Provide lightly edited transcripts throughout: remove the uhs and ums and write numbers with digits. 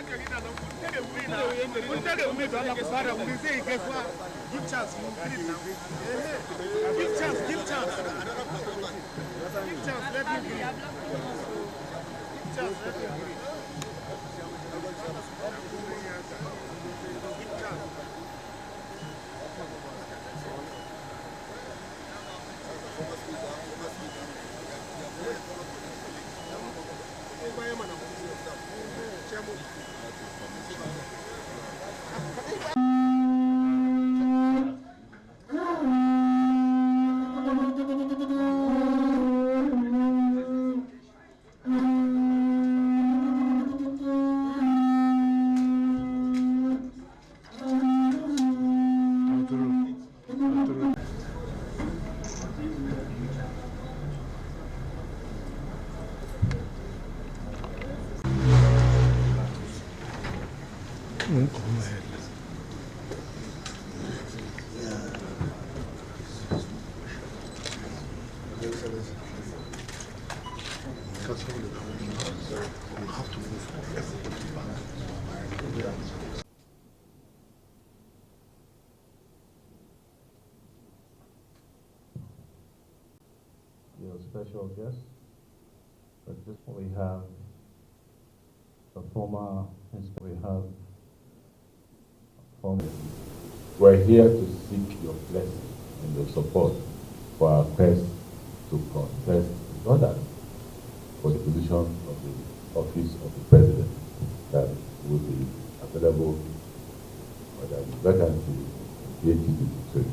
Give chance, you feel it now. Give chance, give chance. Give chance, let him breathe. Give chance, let him breathe. Give chance. Your special guest, but this we have the former, we have former. We're here to seek your blessing and your support for our quest to contest others for the position of the office of the president that will be available or that is vacancy in 2023.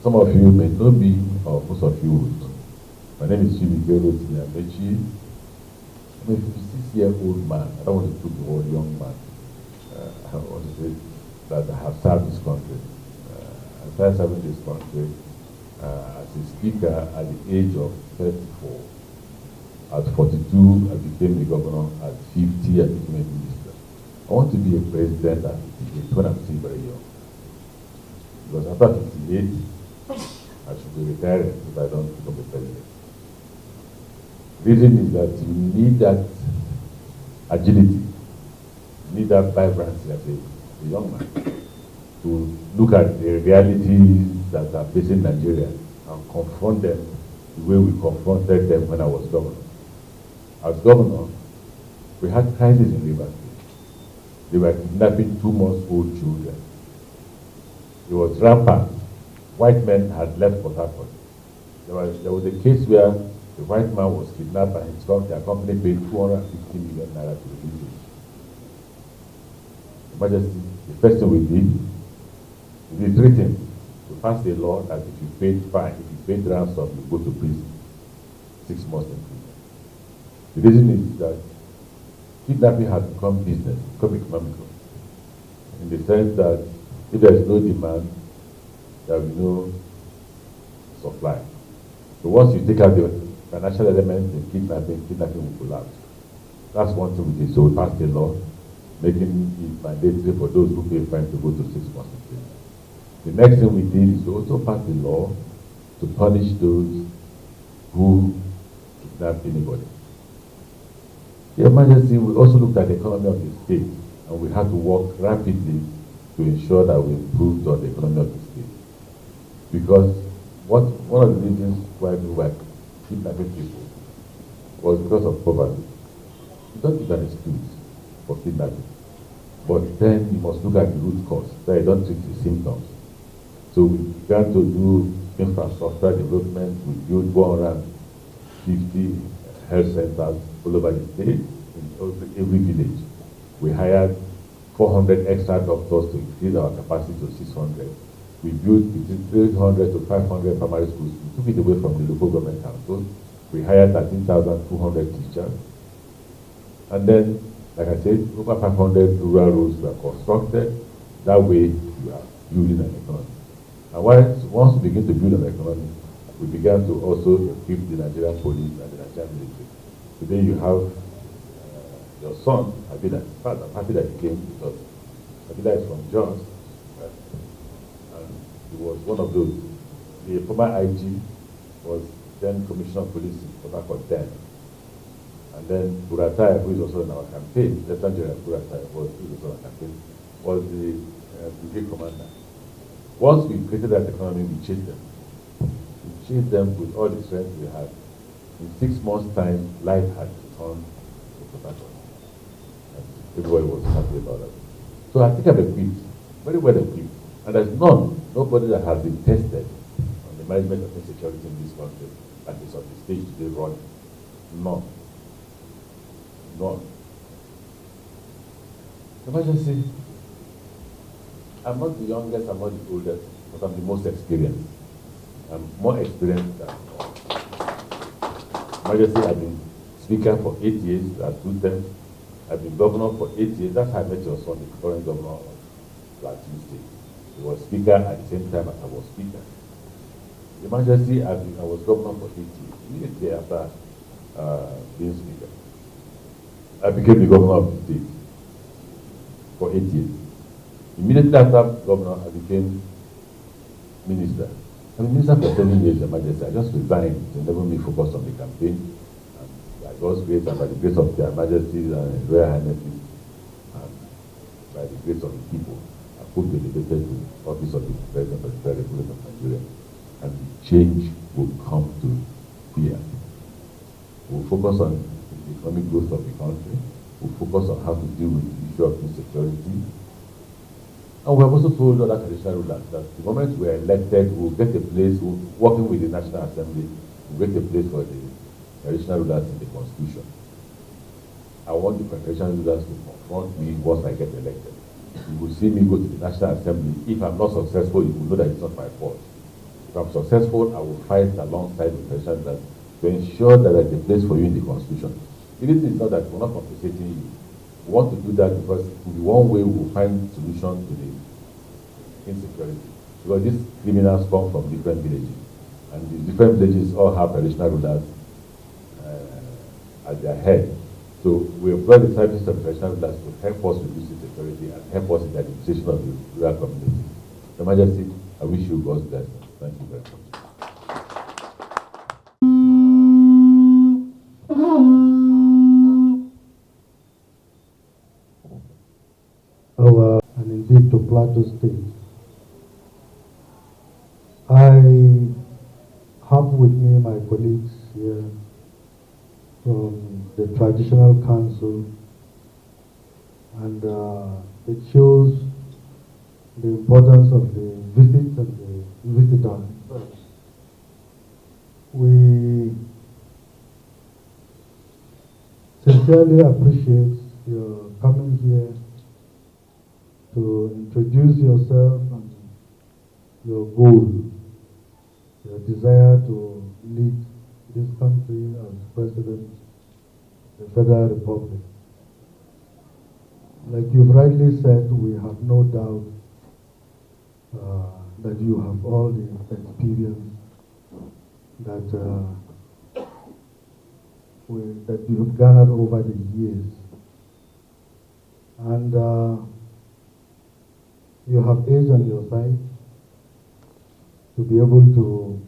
Some of you may know me, or most of you would know. My name is Devote. Amaechi. I'm a 56-year-old man. I don't want to put the word young man. I want to say that I have served this country. I started serving this country as a speaker at the age of 34. At 42, I became a governor. At 50, I became a minister. I want to be a president at 58 when I'm still very young. Because after 58, I should be retired if I don't become a president. The reason is that you need that agility, you need that vibrancy as a young man to look at the realities that are facing Nigeria and confront them the way we confronted them when I was governor. As governor, we had crisis in Rivers State. They were kidnapping 2 months old children. It was rampant. White men had left Port Harcourt. There was a case where the white man was kidnapped and his company paid 250 million naira to release him. Your Majesty, the first thing we did, we did 3 things. We passed a law that if you paid fine, if you paid ransom, you go to prison. 6 months in prison. The reason is that kidnapping has become business, become economical. In the sense that if there is no demand, there will be no supply. So once you take out the financial element in kidnapping will collapse. That's one thing we did. So we passed a law making it mandatory for those who pay fine to go to 6 months in prison. The next thing we did is to also pass the law to punish those who kidnap anybody. Your Majesty, we also looked at the economy of the state, and we had to work rapidly to ensure that we improved on the economy of the state. Because one of the reasons why we were kidnapping people was because of poverty. You don't give an excuse for kidnapping, but then you must look at the root cause, so you don't treat the symptoms. So we began to do infrastructure development. We built 150 health centers all over the state, in every village. We hired 400 extra doctors to increase our capacity to 600. We built between 300 to 500 primary schools. We took it away from the local government councils. We hired 13,200 teachers. And then, like I said, over 500 rural roads were constructed. That way, we are building an economy. And once we begin to build an economy, we began to also equip the Nigerian police and the Nigerian military. Today you have your son, Abida. In fact, I'm happy that he came because Abida is from Jos. He was one of those. The former IG was then Commissioner of Police in Port Harcourt then. And then Buratai, who is also in our campaign, Lieutenant General Buratai, who is also in our campaign, was the brigade commander. Once we created that economy, we chased them. We chased them with all the strength we had. In 6 months' time, life had returned to Plateau. Everybody was happy about that. So I think I'm equipped, very well equipped. And there's nobody that has been tested on the management of insecurity in this country that is on the stage today running. None. None. Emergency. I'm not the youngest, I'm not the oldest, but I'm the most experienced. I'm more experienced than Emergency. I've been speaker for 8 years, that's 2 terms. I've been governor for 8 years. That's how I met your son, the current governor of Plateau State. He was speaker at the same time as I was speaker. Emergency, I was governor for 8 years. Immediately after being speaker, I became the governor of the state for 8 years. Immediately after governor, I became minister. I was minister for 7 years, Emergency. I just resigned to enable me focus on the campaign. And by God's grace and by the grace of their majesties and Royal Highnesses, and by the grace of the people, I put delegated to the office of the President of the Federal Republic of Nigeria. And the change will come to bear. We'll focus on the economic growth of the country. We'll focus on how to deal with the issue of insecurity. And we have also told other traditional rulers that the moment we are elected, we'll get a place, working with the National Assembly, we'll get a place for the traditional rulers in the Constitution. I want the traditional rulers to confront me once I get elected. You will see me go to the National Assembly. If I'm not successful, you will know that it's not my fault. If I'm successful, I will fight alongside the traditional rulers to ensure that there's a place for you in the Constitution. Even if it's not that we're not compensating you, we want to do that because in the one way we'll find solution to the insecurity. Because these criminals come from different villages, and these different villages all have traditional rulers at their head. So we employ the services of traditional rulers to help us reduce insecurity and help us in the administration of the rural community. Your Majesty, I wish you God's blessing. Thank you very much. And indeed to Plateau State. I have with me my colleagues here from the Traditional Council, and it shows the importance of the visit and the visitor. We sincerely appreciate your coming here to introduce yourself and your goal, your desire to lead this country as President of the Federal Republic. Like you've rightly said, we have no doubt that you have all the experience that that you have garnered over the years. And you have age on your side to be able to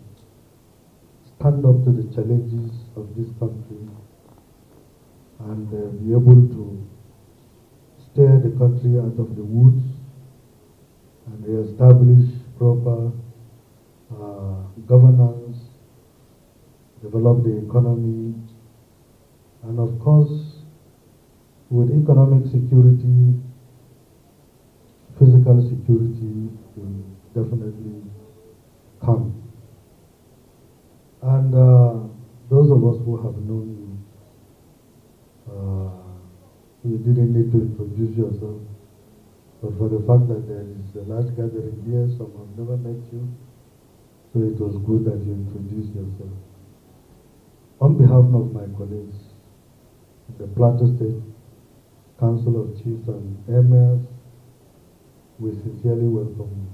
stand up to the challenges of this country and be able to steer the country out of the woods and re-establish proper governance, develop the economy, and of course, with economic security, physical security will definitely come. And those of us who have known you didn't need to introduce yourself, but for the fact that there is a large gathering here, some have never met you, so it was good that you introduced yourself. On behalf of my colleagues, the Plateau State Council of Chiefs and Emirs, we sincerely welcome you.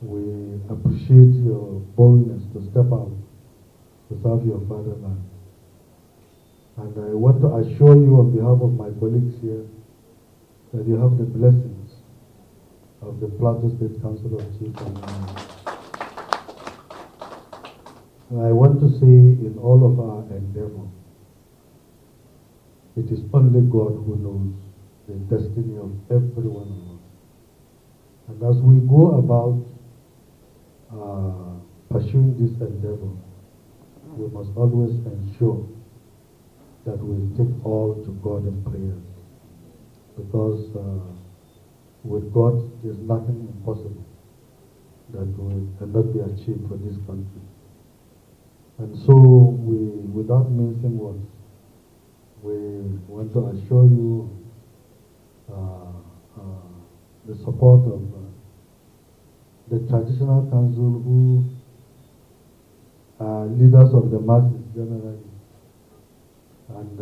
We appreciate your boldness to step out to serve your fatherland. And I want to assure you on behalf of my colleagues here that you have the blessings of the Plateau State Council of Chiefs and Emirs. And I want to say in all of our endeavor, It is only God who knows the destiny of every one of us. And as we go about pursuing this endeavor, we must always ensure that we take all to God in prayer. Because with God, there is nothing impossible that cannot be achieved for this country. And so, without mincing words, we want to assure you the support of the traditional council, who are leaders of the masses generally, and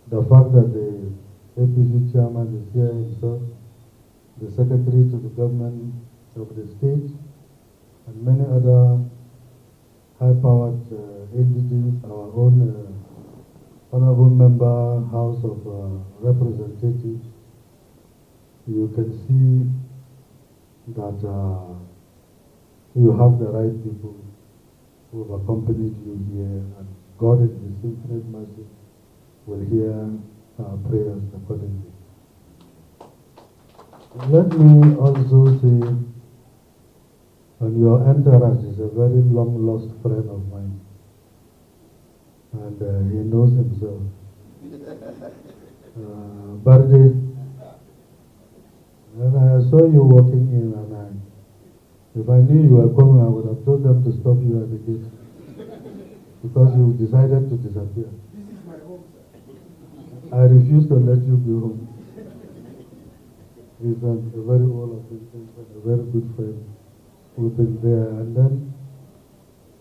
the fact that the APC chairman is here himself, the secretary to the government of the state, and many other high-powered entities, our own honorable member, House of Representatives. You can see that you have the right people who have accompanied you here, and God in His infinite mercy will hear our prayers accordingly. Let me also say, and your entourage is a very long-lost friend of mine, and he knows himself. Barde, when I saw you walking in, and if I knew you were coming, I would have told them to stop you at the gate, because you decided to disappear. This is my home, sir. I refuse to let you go home. He's a very old acquaintance and a very good friend. We've been there, and then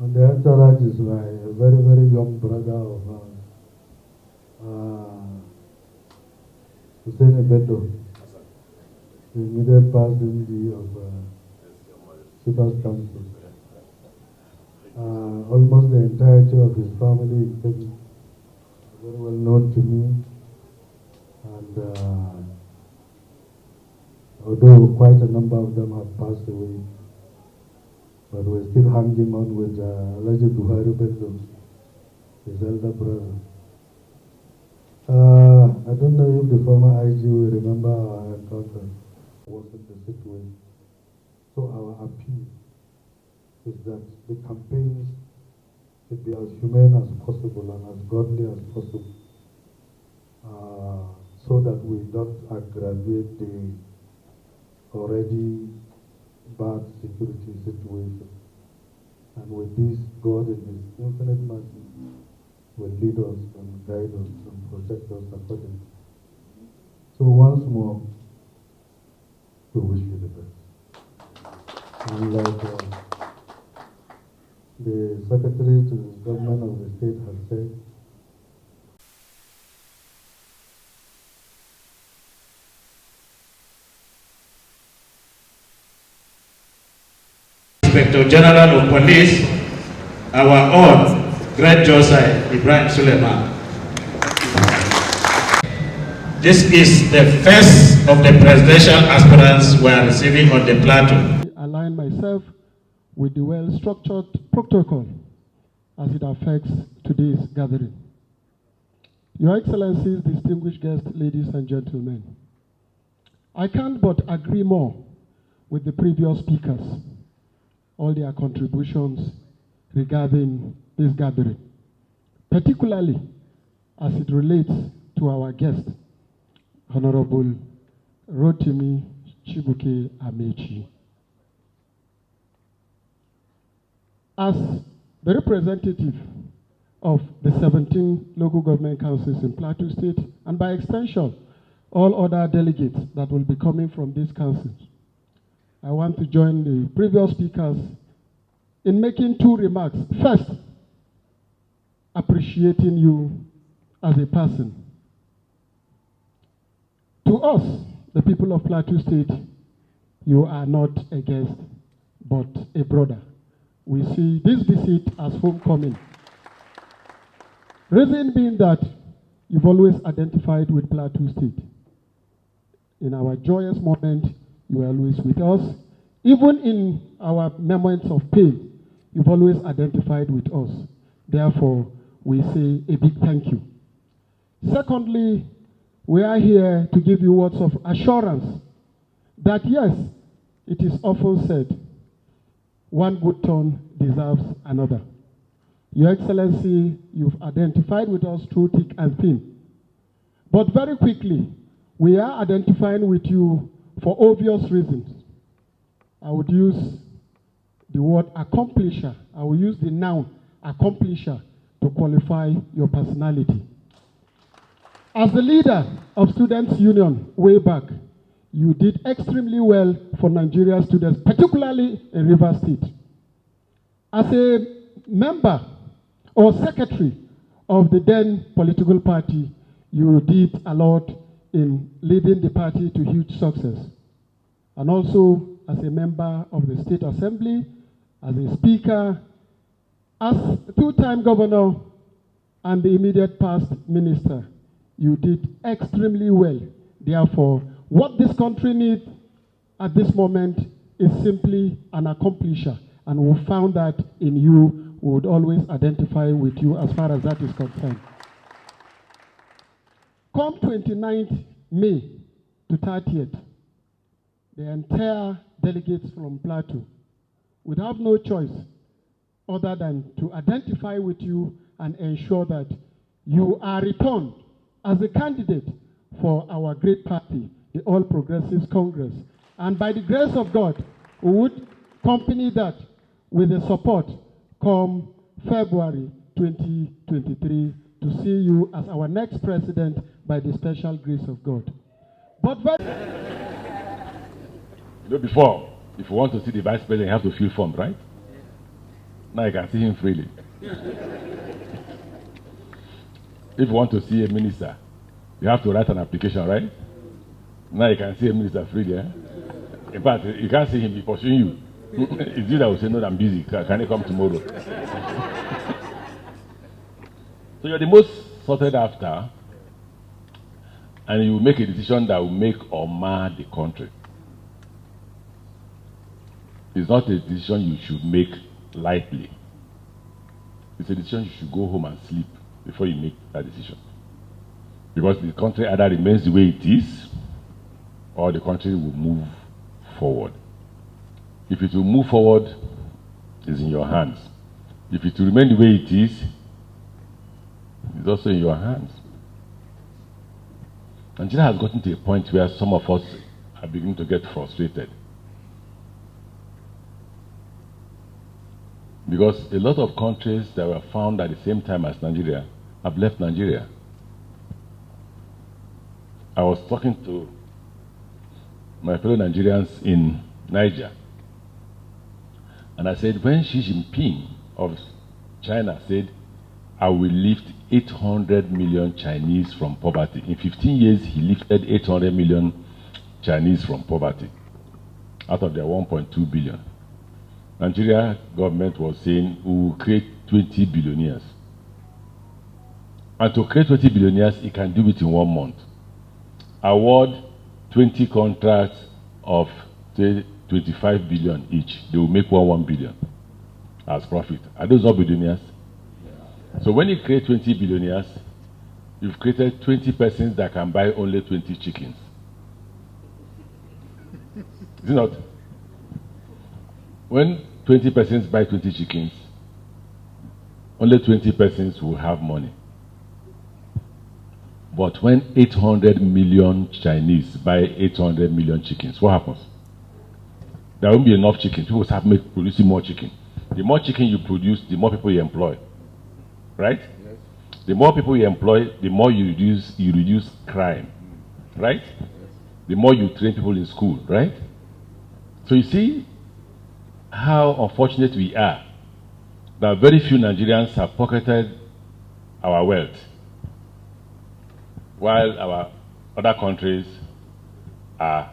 on the entourage is my very, very young brother of Hussein Beto, the immediate past MD of Shipper's Council. Almost the entirety of his family is very well known to me, and although quite a number of them have passed away, but we're still hanging on with Elijah Buhari Bello, his elder brother. I don't know if the former IG will remember our encounter, was in the situation. So our appeal is that the campaigns should be as humane as possible and as godly as possible, so that we don't aggravate the already bad security situation. And with this, God in His infinite mercy will lead us and guide us and protect us accordingly. So once more, we wish you the best. And like the Secretary to the Government of the State has said, Inspector General of Police, our own Great Josai Ibrahim Suleiman. This is the first of the presidential aspirants we are receiving on the Plateau. I align myself with the well-structured protocol as it affects today's gathering. Your Excellencies, distinguished guests, ladies and gentlemen, I can't but agree more with the previous speakers, all their contributions regarding this gathering, particularly as it relates to our guest, Honorable Rotimi Chibuke Amaechi. As the representative of the 17 local government councils in Plateau State, and by extension, all other delegates that will be coming from these councils, I want to join the previous speakers in making two remarks. First, appreciating you as a person. To us, the people of Plateau State, you are not a guest, but a brother. We see this visit as homecoming. Reason being that you've always identified with Plateau State. In our joyous moment, you are always with us. Even in our moments of pain, you've always identified with us. Therefore, we say a big thank you Secondly, we are here to give you words of assurance that yes, it is often said, one good turn deserves another. Your Excellency, you've identified with us through thick and thin. But very quickly, we are identifying with you for obvious reasons. I would use the word accomplisher. I will use the noun accomplisher to qualify your personality. As the leader of Students' Union way back, you did extremely well for Nigerian students, particularly in Rivers State. As a member or secretary of the then political party, you did a lot in leading the party to huge success. And also as a member of the State Assembly, as a speaker, as two-time governor, and the immediate past minister, you did extremely well. Therefore, what this country needs at this moment is simply an accomplisher. And we found that in you. We would always identify with you as far as that is concerned. Come 29th May to 30th, the entire delegates from Plateau would have no choice other than to identify with you and ensure that you are returned as a candidate for our great party, the All Progressives Congress. And by the grace of God, we would accompany that with the support come February 2023 to see you as our next president by the special grace of God. But before, if you want to see the vice president, you have to fill form, right? Now you can see him freely. If you want to see a minister, you have to write an application, right? Now you can see a minister freely. In fact, you can't see him, he's pursuing you. It's you that will say, no, I'm busy. Can you come tomorrow? So you're the most sorted after, and you make a decision that will make or mar the country. It's not a decision you should make lightly. It's a decision you should go home and sleep before you make that decision. Because the country either remains the way it is, or the country will move forward. If it will move forward, it's in your hands. If it will remain the way it is, it's also in your hands. Nigeria has gotten to a point where some of us are beginning to get frustrated. Because a lot of countries that were found at the same time as Nigeria have left Nigeria. I was talking to my fellow Nigerians in Niger, and I said, when Xi Jinping of China said, I will lift 800 million Chinese from poverty. In 15 years, he lifted 800 million Chinese from poverty out of their 1.2 billion. Nigeria government was saying, we will create 20 billionaires. And to create 20 billionaires, he can do it in 1 month. Award 20 contracts of 25 billion each. They will make 1 billion as profit. Are those not billionaires? Yeah. So when you create 20 billionaires, you've created 20 persons that can buy only 20 chickens. Is it not? When 20 persons buy 20 chickens, only 20 persons will have money. But when 800 million Chinese buy 800 million chickens, what happens? There won't be enough chicken. People start producing more chicken. The more chicken you produce, the more people you employ. Right? Yes. The more people you employ, the more you reduce crime. Right? Yes. The more you train people in school. Right? So you see how unfortunate we are that very few Nigerians have pocketed our wealth, while our other countries are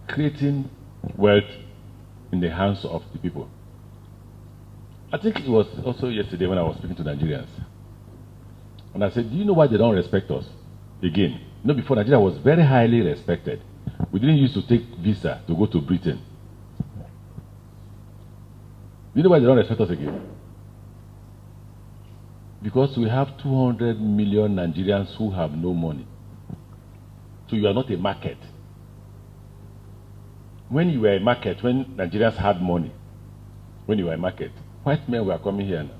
creating wealth in the hands of the people. I think it was also yesterday when I was speaking to Nigerians, and I said, do you know why they don't respect us? Again, you know, before Nigeria was very highly respected. We didn't used to take visa to go to Britain. Do you know why they don't respect us again? Because we have 200 million Nigerians who have no money. So you are not a market. When you were a market, when Nigerians had money, when you were a market, white men were coming here now.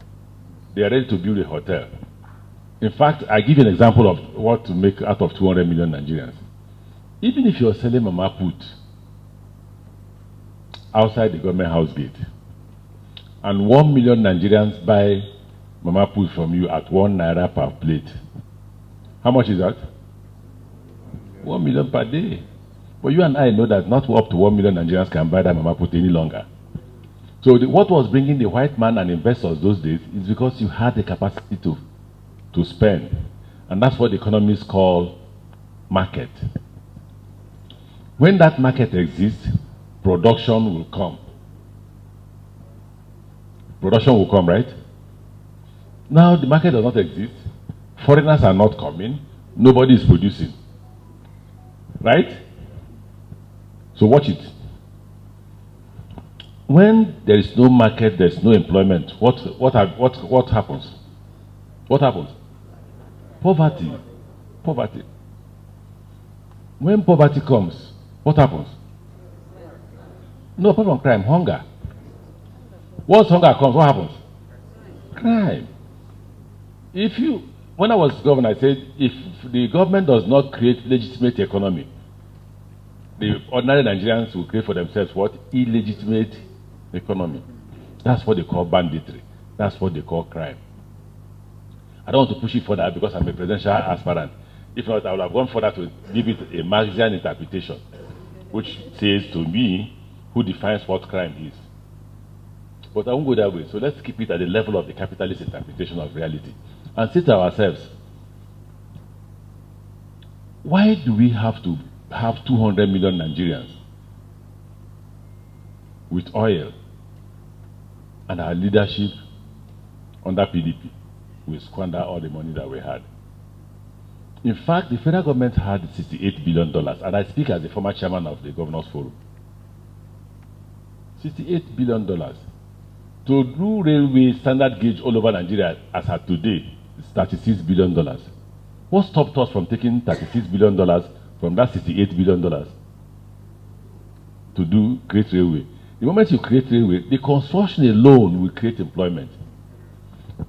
They are ready to build a hotel. In fact, I give you an example of what to make out of 200 million Nigerians. Even if you're selling mama put outside the government house gate, and 1 million Nigerians buy mama put from you at 1 naira per plate, how much is that? 1 million per day. But you and I know that not up to 1 million Nigerians can buy that mama put any longer. So what was bringing the white man and investors those days is because you had the capacity to spend. And that's what the economists call market. When that market exists, production will come. Production will come, right? Now the market does not exist. Foreigners are not coming. Nobody is producing. Right? So watch it. When there is no market, there is no employment. What happens? What happens? Poverty. Poverty. When poverty comes, what happens? No, apart from crime, hunger. Once hunger comes, what happens? Crime. When I was governor, I said, if the government does not create legitimate economy, the ordinary Nigerians will create for themselves what? Illegitimate economy. That's what they call banditry. That's what they call crime. I don't want to push it further because I'm a presidential aspirant. If not, I would have gone further to give it a Marxian interpretation, which says to me, who defines what crime is. But I won't go that way. So let's keep it at the level of the capitalist interpretation of reality. And say to ourselves, why do we have to have 200 million Nigerians with oil and our leadership under PDP? We squander all the money that we had. In fact, the federal government had $68 billion, and I speak as the former chairman of the Governors Forum. $68 billion. To do railway standard gauge all over Nigeria as at today is $36 billion. What stopped us from taking $36 billion from that $68 billion to do great railway? The moment you create railway, the construction alone will create employment.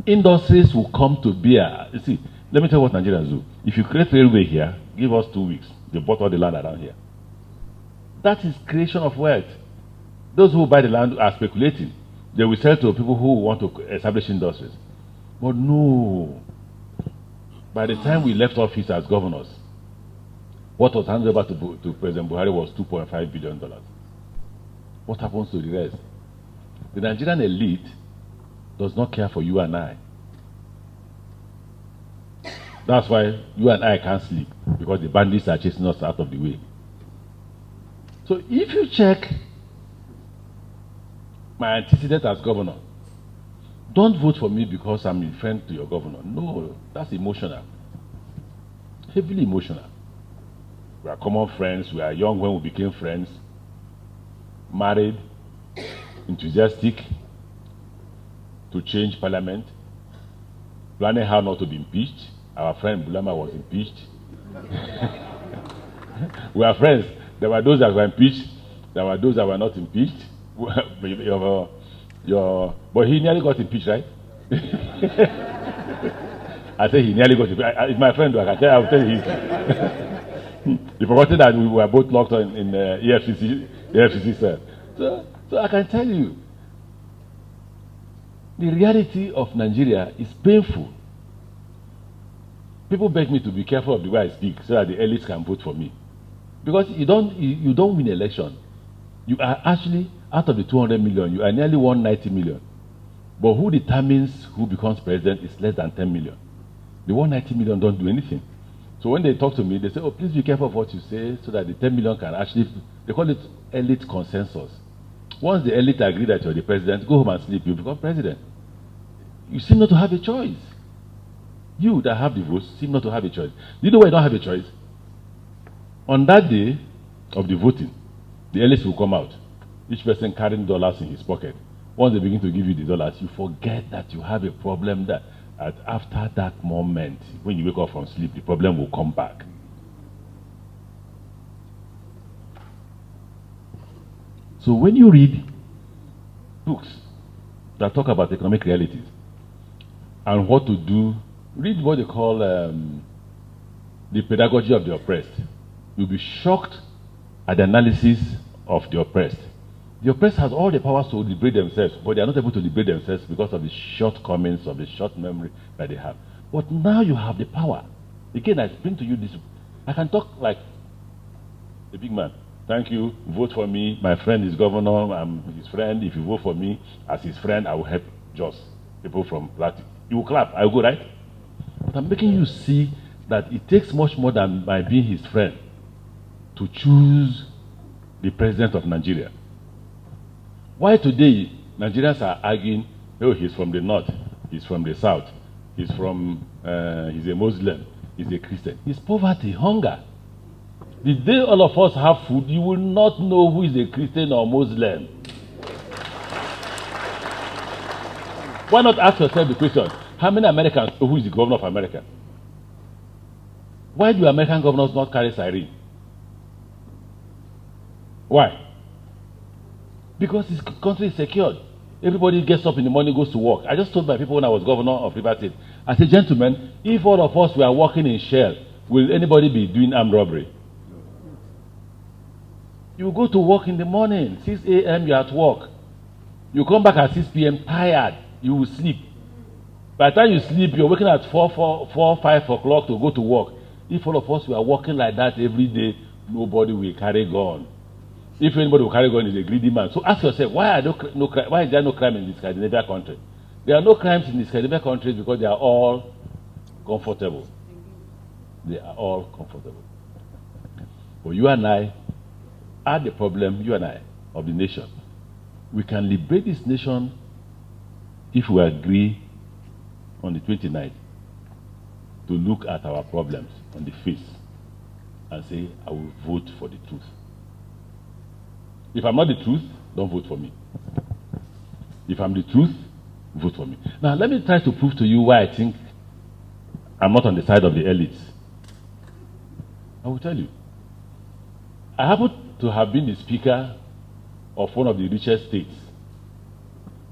Industries will come to bear. You see, let me tell you what Nigerians do. If you create railway here, give us 2 weeks. They bought all the land around here. That is creation of wealth. Those who buy the land are speculating. They will sell to people who want to establish industries. But no. By the time we left office as governors, what was handed over to President Buhari was $2.5 billion. What happens to the rest? The Nigerian elite does not care for you and I. That's why you and I can't sleep, because the bandits are chasing us out of the way. So if you check my antecedent as governor, don't vote for me because I'm a friend to your governor. No, that's emotional. Heavily emotional. We are common friends. We are young when we became friends. Married, enthusiastic to change parliament, planning how not to be impeached. Our friend Bulama was impeached. We are friends. There were those that were impeached. There were those that were not impeached. But he nearly got impeached, right? I say he nearly got impeached. It's my friend, I'll tell you. You forgot that we were both locked in the EFCC cell. So I can tell you, the reality of Nigeria is painful. People beg me to be careful of the way I speak so that the elites can vote for me. Because you don't win election. You are actually, out of the 200 million, you are nearly 190 million. But who determines who becomes president is less than 10 million. The 190 million don't do anything. So when they talk to me, they say, oh, please be careful of what you say so that the 10 million can actually, they call it elite consensus. Once the elite agree that you're the president, go home and sleep, you become president. You seem not to have a choice. You that have the votes seem not to have a choice. Do you know why you don't have a choice? On that day of the voting, the elites will come out. Each person carrying dollars in his pocket. Once they begin to give you the dollars, you forget that you have a problem that after that moment, when you wake up from sleep, the problem will come back. So when you read books that talk about economic realities and what to do, read what they call the pedagogy of the oppressed. You'll be shocked at the analysis of the oppressed. The oppressed has all the powers to liberate themselves, but they are not able to liberate themselves because of the shortcomings, of the short memory that they have. But now you have the power. Again, I bring to you this. I can talk like a big man. Thank you, vote for me. My friend is governor, I'm his friend. If you vote for me as his friend, I will help just people from Plateau. You will clap, I will go, right? But I'm making you see that it takes much more than by being his friend to choose the president of Nigeria. Why today Nigerians are arguing, oh, he's from the north, he's from the south, he's a Muslim, he's a Christian. It's poverty, hunger. The day all of us have food, you will not know who is a Christian or Muslim. Why not ask yourself the question, how many Americans know who is the governor of America? Why do American governors not carry siren? Why? Because his country is secured. Everybody gets up in the morning, goes to work. I just told my people when I was governor of Rivers State, I said, gentlemen, if all of us were working in Shell, will anybody be doing armed robbery? You go to work in the morning, 6 a.m. you're at work. You come back at 6 p.m. tired, you will sleep. By the time you sleep, you're waking at 5 o'clock to go to work. If all of us were working like that every day, nobody will carry gun. If anybody will carry gun, is a greedy man. So ask yourself, why is there no crime in this Scandinavian country? There are no crimes in the Scandinavian countries because they are all comfortable. They are all comfortable. But you and I are the problem, you and I, of the nation. We can liberate this nation if we agree on the 29th to look at our problems on the face and say, I will vote for the truth. If I'm not the truth, don't vote for me. If I'm the truth, vote for me. Now, let me try to prove to you why I think I'm not on the side of the elites. I will tell you. I happen to have been the speaker of one of the richest states.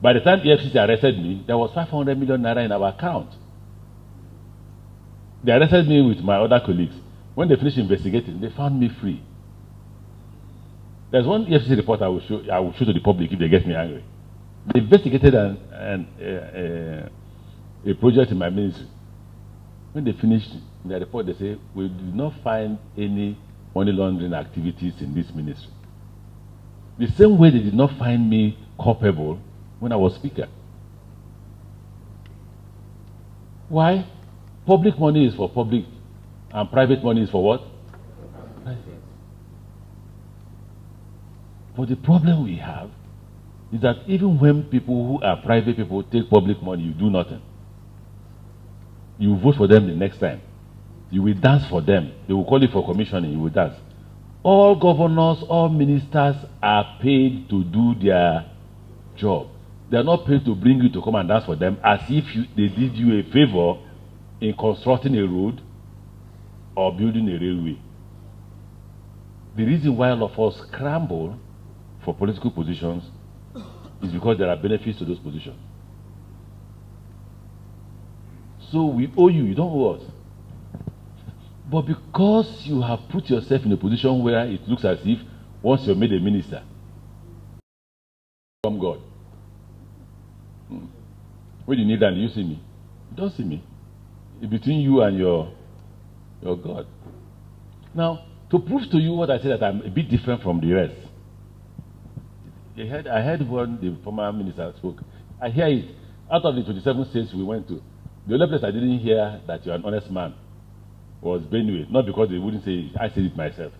By the time EFCC arrested me, there was 500 million naira in our account. They arrested me with my other colleagues. When they finished investigating, they found me free. There's one EFCC report I will show to the public if they get me angry. They investigated a project in my ministry. When they finished the report, they say, we did not find any money laundering activities in this ministry. The same way they did not find me culpable when I was speaker. Why? Public money is for public and private money is for what? Private. But the problem we have is that even when people who are private people take public money, you do nothing. You vote for them the next time. You will dance for them. They will call you for commissioning, you will dance. All governors, all ministers are paid to do their job. They are not paid to bring you to come and dance for them as if they did you a favor in constructing a road or building a railway. The reason why all of us scramble for political positions is because there are benefits to those positions. So we owe you, you don't owe us. But because you have put yourself in a position where it looks as if once you're made a minister, from God. When you need that, you see me. You don't see me. It's between you and your God. Now, to prove to you what I said, that I'm a bit different from the rest. I heard when the former minister spoke. I hear it. Out of the 27 states we went to, the only place I didn't hear that you're an honest man was Benue. Not because they wouldn't say it, I said it myself.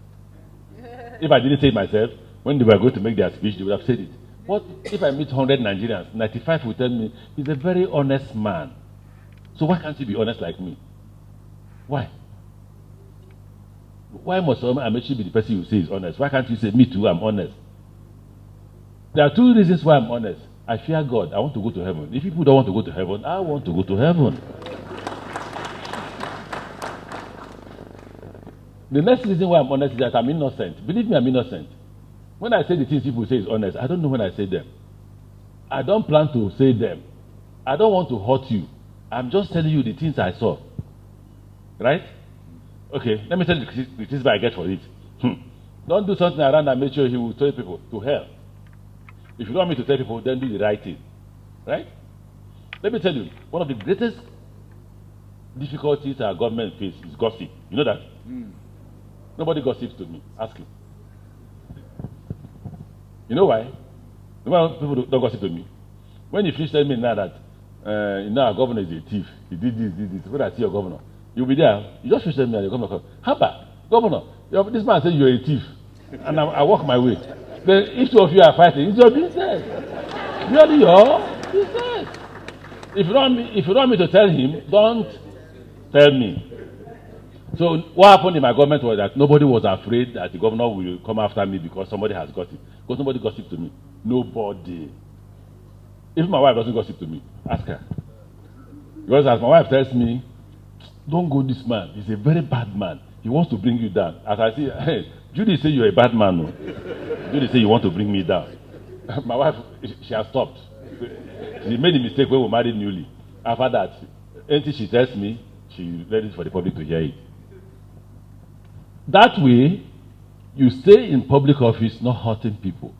If I didn't say it myself, when they were going to make their speech, they would have said it. What if I meet 100 Nigerians, 95 will tell me, he's a very honest man. So why can't you be honest like me? Why? Why must Amaechi be the person you say is honest? Why can't you say, me too, I'm honest? There are two reasons why I'm honest. I fear God. I want to go to heaven. If people don't want to go to heaven, I want to go to heaven. The next reason why I'm honest is that I'm innocent. Believe me, I'm innocent. When I say the things people say is honest, I don't know when I say them. I don't plan to say them. I don't want to hurt you. I'm just telling you the things I saw. Right? Okay, let me tell you the things I get for it. Don't do something around and make sure he will tell people to hell. If you don't want me to tell people, then do the right thing. Right? Let me tell you, one of the greatest difficulties our government faces is gossip. You know that? Nobody gossips to me. Ask him. You know why? Why people don't gossip to me? When you finish telling me now that our governor is a thief, he did this. When I see your governor, you'll be there. You just finish telling me that your governor comes. How about governor? This man said you're a thief, and I walk my way. Then if two of you are fighting, it's your business. Really your business. If you don't want me to tell him, don't tell me. So what happened in my government was that nobody was afraid that the governor will come after me because somebody has gossip. Because nobody gossiped to me. Nobody. Even my wife doesn't gossip to me. Ask her. Because as my wife tells me, don't go this man. He's a very bad man. He wants to bring you down. As I say, hey, Judy say you're a bad man. No? Judy say you want to bring me down. My wife, she has stopped. She made a mistake when we married newly. After that, anything she tells me, she's ready for the public to hear it. That way, you stay in public office not hurting people.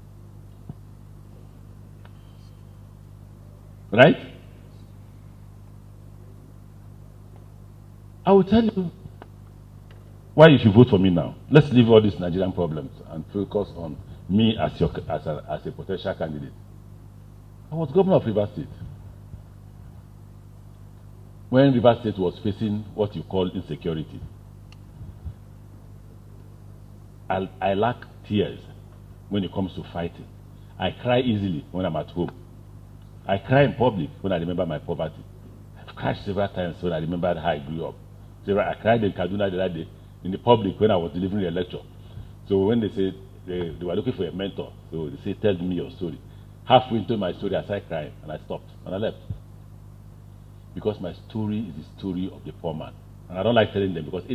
Right? I will tell you why you should vote for me now. Let's leave all these Nigerian problems and focus on me as a potential candidate. I was governor of Rivers State. When Rivers State was facing what you call insecurity, I lack tears when it comes to fighting. I cry easily when I'm at home. I cry in public when I remember my poverty. I've cried several times when I remember how I grew up. I cried in Kaduna the other day in the public when I was delivering a lecture. So when they said they were looking for a mentor, so they said, tell me your story. Halfway into my story, I started crying and I stopped and I left. Because my story is the story of the poor man. And I don't like telling them because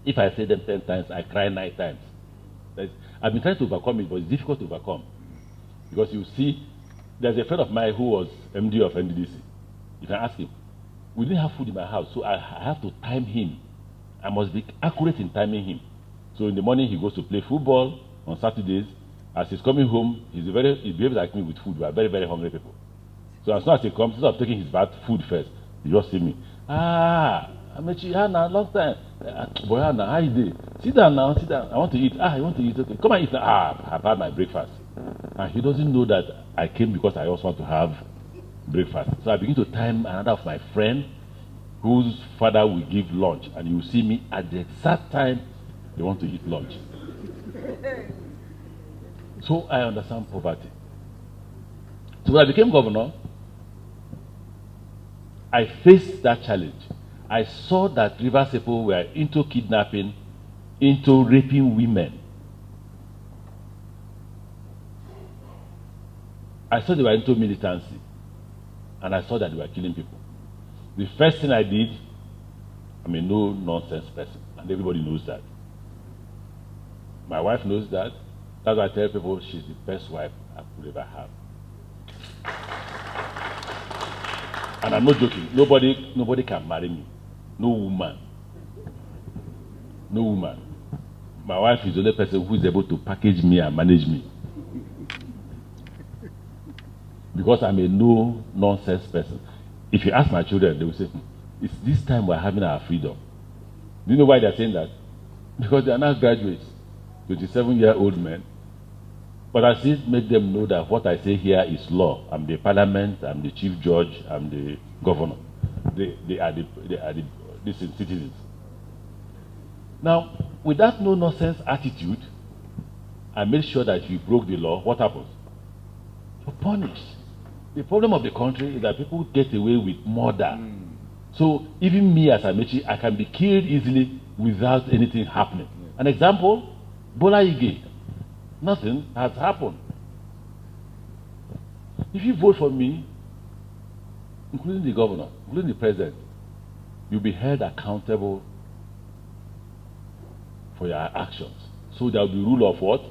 if I say them 10 times, I cry 9 times. I've been trying to overcome it, but it's difficult to overcome. Because you see, there's a friend of mine who was MD of NDDC. You can ask him, we didn't have food in my house, so I have to time him. I must be accurate in timing him. So in the morning, he goes to play football. On Saturdays, as he's coming home, he behaves like me with food. We are very, very hungry people. So as soon as he comes, instead of taking his bath, food first, he just see me. Amaechi, long time. Boy, how you doing? Sit down now, sit down. I want to eat. I want to eat. Okay, come and eat now. I've had my breakfast. And he doesn't know that I came because I also want to have breakfast. So I begin to time another of my friend whose father will give lunch, and you will see me at the exact time they want to eat lunch. So I understand poverty. So when I became governor, I faced that challenge. I saw that Rivers people were into kidnapping, into raping women. I saw they were into militancy, and I saw that they were killing people. The first thing I did, I'm a no-nonsense person, and everybody knows that. My wife knows that. That's why I tell people she's the best wife I could ever have. And I'm not joking. Nobody can marry me. No woman. No woman. My wife is the only person who is able to package me and manage me. Because I'm a no-nonsense person. If you ask my children, they will say, it's this time we're having our freedom. Do you know why they're saying that? Because they are now graduates, 27-year-old men. But I still make them know that what I say here is law. I'm the parliament, I'm the chief judge, I'm the governor. They are the citizens. Now, with that no-nonsense attitude, I made sure that if you broke the law, what happens? You're punished. The problem of the country is that people get away with murder. So even me as Amaechi, I can be killed easily without anything happening. An example, Bola Ige. Nothing has happened. If you vote for me, including the governor, including the president, you'll be held accountable for your actions. So there will be rule of what?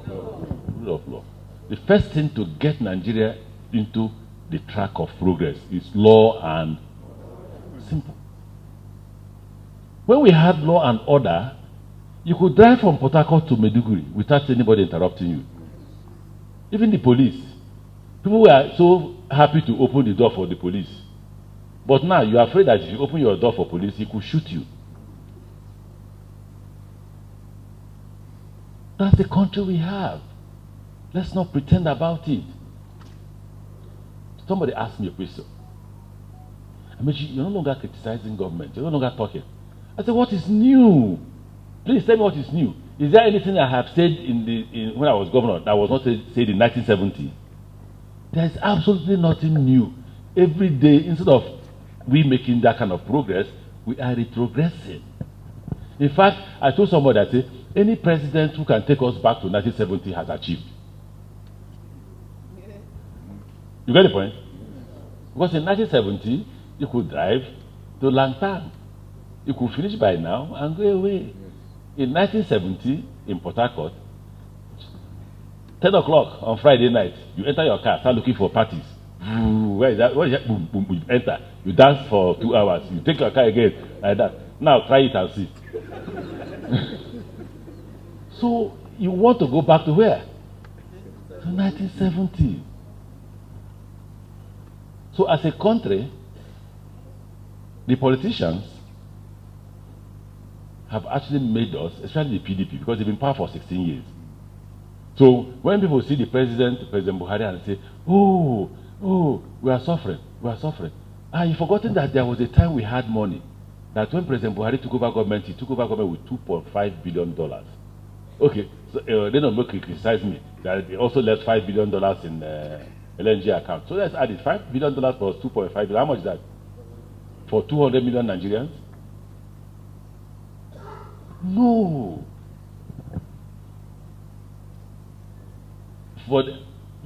Rule of law. The first thing to get Nigeria into the track of progress is law and simple. When we had law and order, you could drive from Port Harcourt to Maiduguri without anybody interrupting you. Even the police. People were so happy to open the door for the police. But now you are afraid that if you open your door for police, he could shoot you. That's the country we have. Let's not pretend about it. Somebody asked me a question. Amaechi, you're no longer criticizing government. You're no longer talking. I said, what is new? Please tell me what is new. Is there anything I have said when I was governor that was not said in 1970? There is absolutely nothing new. Every day, instead of we making that kind of progress, we are retrogressing. In fact, I told somebody, I said, any president who can take us back to 1970 has achieved. You get the point? Because in 1970, you could drive to Langtang. You could finish by now and go away. In 1970, in Port Harcourt, 10 o'clock on Friday night, you enter your car, start looking for parties. Where is that? Where is that? Boom, boom, boom. You enter. You dance for 2 hours. You take your car again, like that. Now try it and see. So you want to go back to where? To 1970. So as a country, the politicians have actually made us, especially the PDP, because they've been in power for 16 years. So when people see the President Buhari, and say, oh, we are suffering, we are suffering. You've forgotten that there was a time we had money. That when President Buhari took over government, he took over government with $2.5 billion. Okay, so they don't criticize me. That they also left $5 billion in LNG account. So let's add it. $5 billion plus 2.5 billion. How much is that? For 200 million Nigerians? No. But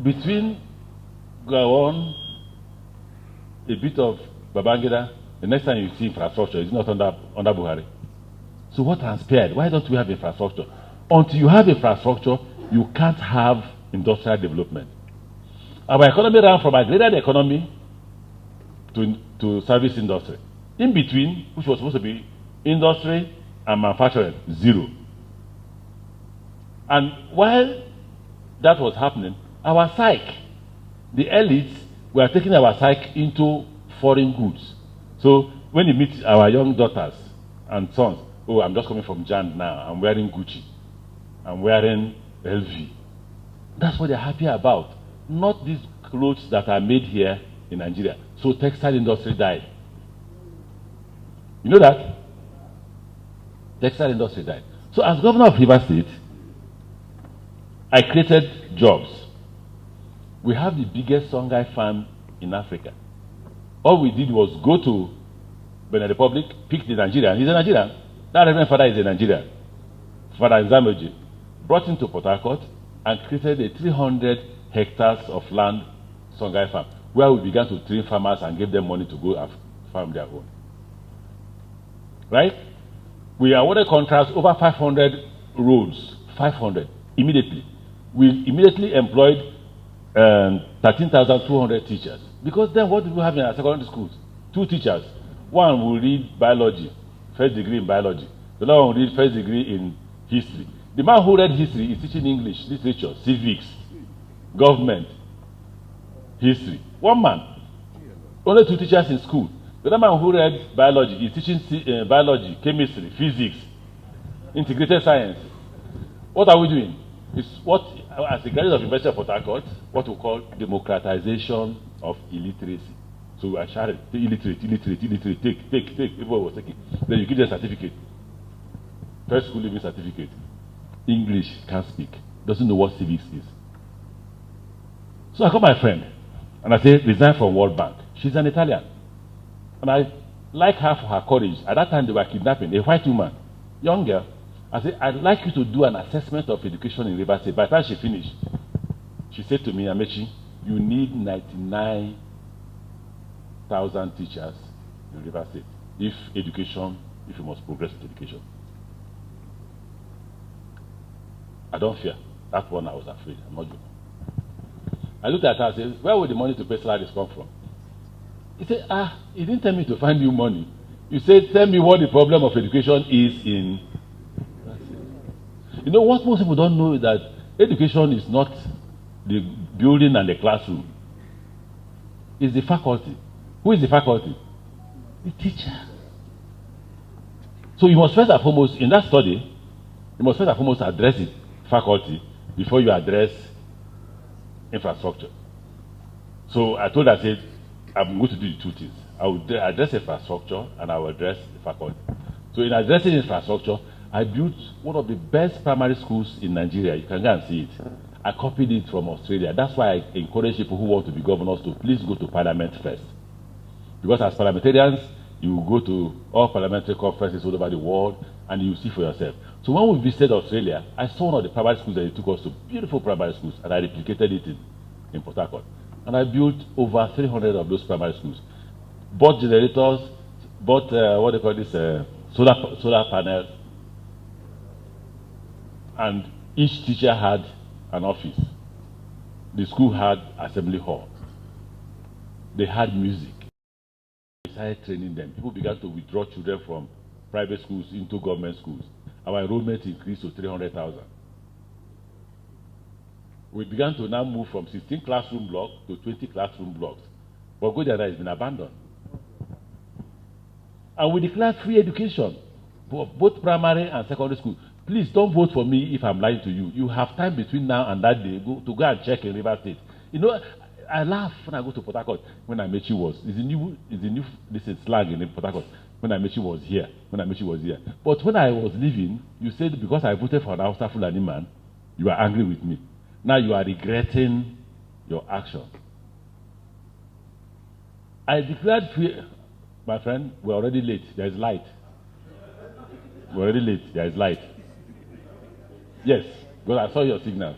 between Gawon, a bit of Babangida, the next time you see infrastructure, it's not under Buhari. So what transpired? Why don't we have infrastructure? Until you have infrastructure, you can't have industrial development. Our economy ran from agrarian economy to service industry. In between, which was supposed to be industry and manufacturing, zero. And while that was happening, our psyche, the elites, were taking our psyche into foreign goods. So when you meet our young daughters and sons, oh, I'm just coming from Jan now, I'm wearing Gucci, I'm wearing LV. That's what they're happy about. Not these clothes that are made here in Nigeria. So textile industry died. You know that? Textile industry died. So as governor of Rivers State, I created jobs. We have the biggest songhai farm in Africa. All we did was go to Benin Republic, pick the Nigerian. He's a Nigerian. That Reverend Father is a Nigerian. Father Amaechi, brought him to Port Harcourt and created a 300 hectares of land songhai farm, where we began to train farmers and give them money to go and farm their own. Right? We awarded contracts over 500 roads, 500, immediately. We immediately employed 13,200 teachers. Because then what do we have in our secondary schools? 2 teachers. One will read biology, first degree in biology. The other one will read first degree in history. The man who read history is teaching English, literature, civics, government, history. One man. Only 2 teachers in school. The other man who read biology is teaching biology, chemistry, physics, integrated science. What are we doing? It's what, as a graduate of University of Port Harcourt, what we call democratization of illiteracy. So we are shouting, illiterate, take. Everyone was taking. Then you give them a certificate. First school living certificate. English, can't speak. Doesn't know what civics is. So I call my friend, and I say, resign from World Bank. She's an Italian. And I like her for her courage. At that time, they were kidnapping a white woman, young girl. I said, I'd like you to do an assessment of education in Rivers State. By the time she finished, she said to me, Amaechi, you need 99,000 teachers in River State if you must progress with education. I don't fear. That one I was afraid. I'm not joking. I looked at her and said, where would the money to pay salaries come from? He said, he didn't tell me to find you money. You said, tell me what the problem of education is in. You know what most people don't know is that education is not the building and the classroom. It's the faculty. Who is the faculty? The teacher. So you must first and foremost, in that study, you must first and foremost address the faculty before you address infrastructure. So I told her, I said, I'm going to do the two things. I will address infrastructure and I will address the faculty. So in addressing infrastructure, I built one of the best primary schools in Nigeria. You can go and see it. I copied it from Australia. That's why I encourage people who want to be governors to please go to Parliament first. Because as parliamentarians, you will go to all parliamentary conferences all over the world and you will see for yourself. So when we visited Australia, I saw one of the primary schools that they took us to, beautiful primary schools, and I replicated it in Port Harcourt. And I built over 300 of those primary schools. Bought generators, bought what they call this, solar panels, and each teacher had an office. The school had assembly hall. They had music. We started training them. People began to withdraw children from private schools into government schools. Our enrollment increased to 300,000. We began to now move from 16 classroom blocks to 20 classroom blocks. But Godiana has been abandoned. And we declared free education for both primary and secondary school. Please don't vote for me if I'm lying to you. You have time between now and that day to go and check in River State. You know, I laugh when I go to Port Harcourt when Amaechi was. It's a new this is slang in Port Harcourt. When Amaechi was here. But when I was leaving, you said because I voted for an Hausa Fulani man, you are angry with me. Now you are regretting your action. I declared free. My friend, we're already late. There is light. We're already late. There is light. Yes, because I saw your signal.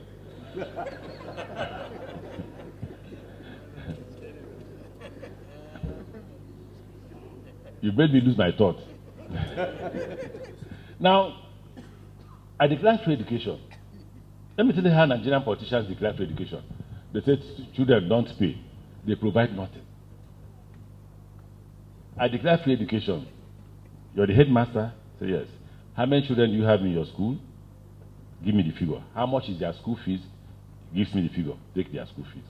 You made me lose my thought. Now, I declared free education. Let me tell you how Nigerian politicians declare free education. They say children don't pay. They provide nothing. I declare free education. You're the headmaster? Say yes. How many children do you have in your school? Give me the figure. How much is their school fees? Gives me the figure. Take their school fees.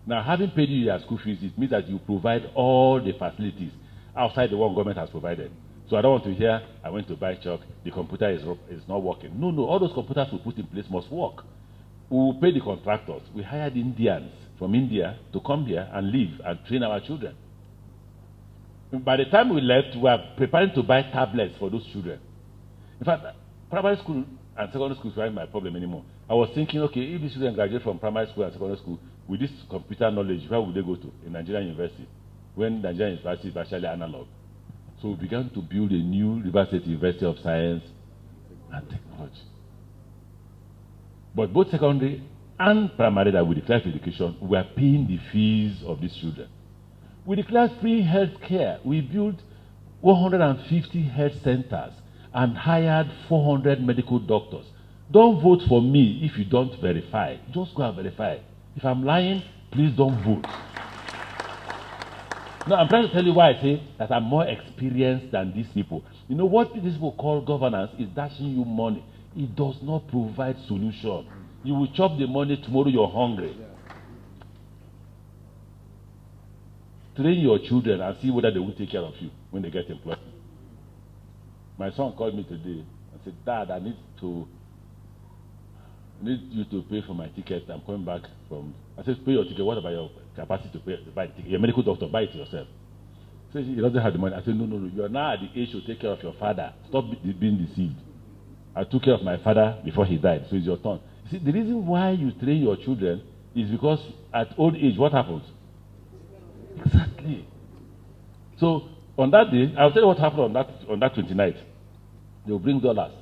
Now, having paid you their school fees, it means that you provide all the facilities outside the one government has provided. So I don't want to hear, I went to buy chalk, the computer is not working. No, all those computers we put in place must work. We will pay the contractors. We hired Indians from India to come here and live and train our children. By the time we left, we were preparing to buy tablets for those children. In fact, primary school and secondary school weren't my problem anymore. I was thinking, okay, if these children graduate from primary school and secondary school, with this computer knowledge, where would they go to? In Nigerian university, when Nigerian university is actually analog. So we began to build a new River State University of Science and Technology. But both secondary and primary that we declared for education, we are paying the fees of these children. We declared free health care. We built 150 health centers and hired 400 medical doctors. Don't vote for me if you don't verify. Just go and verify. If I'm lying, please don't vote. No, I'm trying to tell you why I say that I'm more experienced than these people. You know what these people call governance is dashing you money. It does not provide solution. You will chop the money, tomorrow you're hungry. Train your children and see whether they will take care of you when they get employed. My son called me today and said, Dad, I need you to pay for my ticket. I'm coming back from... I said, pay your ticket. What about your capacity to buy the ticket? You're a medical doctor, buy it yourself. He said, he doesn't have the money. I said, no. You are now at the age to take care of your father. Stop being deceived. I took care of my father before he died, so it's your turn. You see, the reason why you train your children is because at old age, what happens? Exactly. So on that day, I'll tell you what happened on that 29th. They'll bring dollars.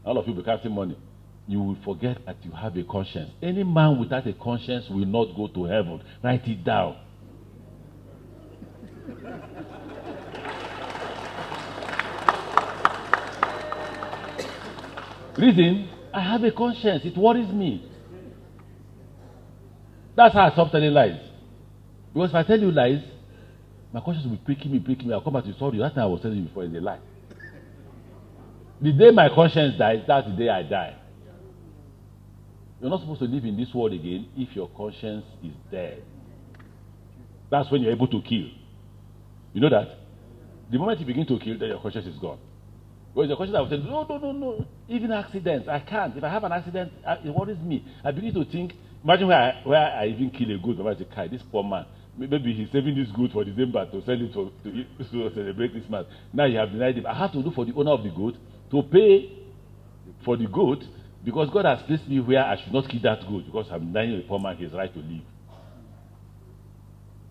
All of you will be counting money. you will forget that you have a conscience. Any man without a conscience will not go to heaven. Write it down. Reason, I have a conscience. It worries me. That's how I stop telling lies. Because if I tell you lies, my conscience will be pricking me. I'll come back to you. Sorry, that thing I was telling you before is a lie. The day my conscience dies, that's the day I die. You're not supposed to live in this world again if your conscience is dead. That's when you're able to kill. You know that? The moment you begin to kill, then your conscience is gone. Whereas your conscience, I will tell you, no. Even accidents, I can't. If I have an accident, it worries me. I begin to think, imagine where I even kill a goat. I say, Kai, this poor man, maybe he's saving this goat for December to sell it to celebrate Christmas. Now you have denied him. I have to look for the owner of the goat to pay for the goat because God has placed me where I should not kill that goat because I'm denying a poor man his right to live.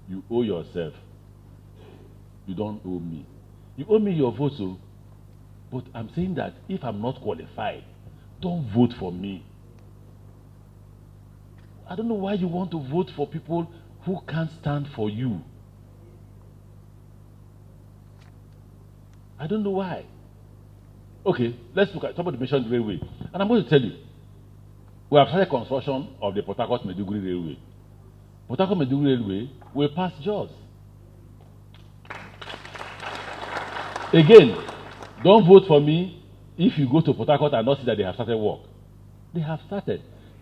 You owe yourself. You don't owe me. You owe me your vote, so. But I'm saying that if I'm not qualified, don't vote for me. I don't know why you want to vote for people who can't stand for you. I don't know why. Okay, let's look at somebody mentioned railway. And I'm going to tell you, we have started construction of the Port Harcourt-Maiduguri Railway. Port Harcourt-Maiduguri Railway will pass Jaws. Again, don't vote for me if you go to Port Harcourt and not see that they have started work. They have started.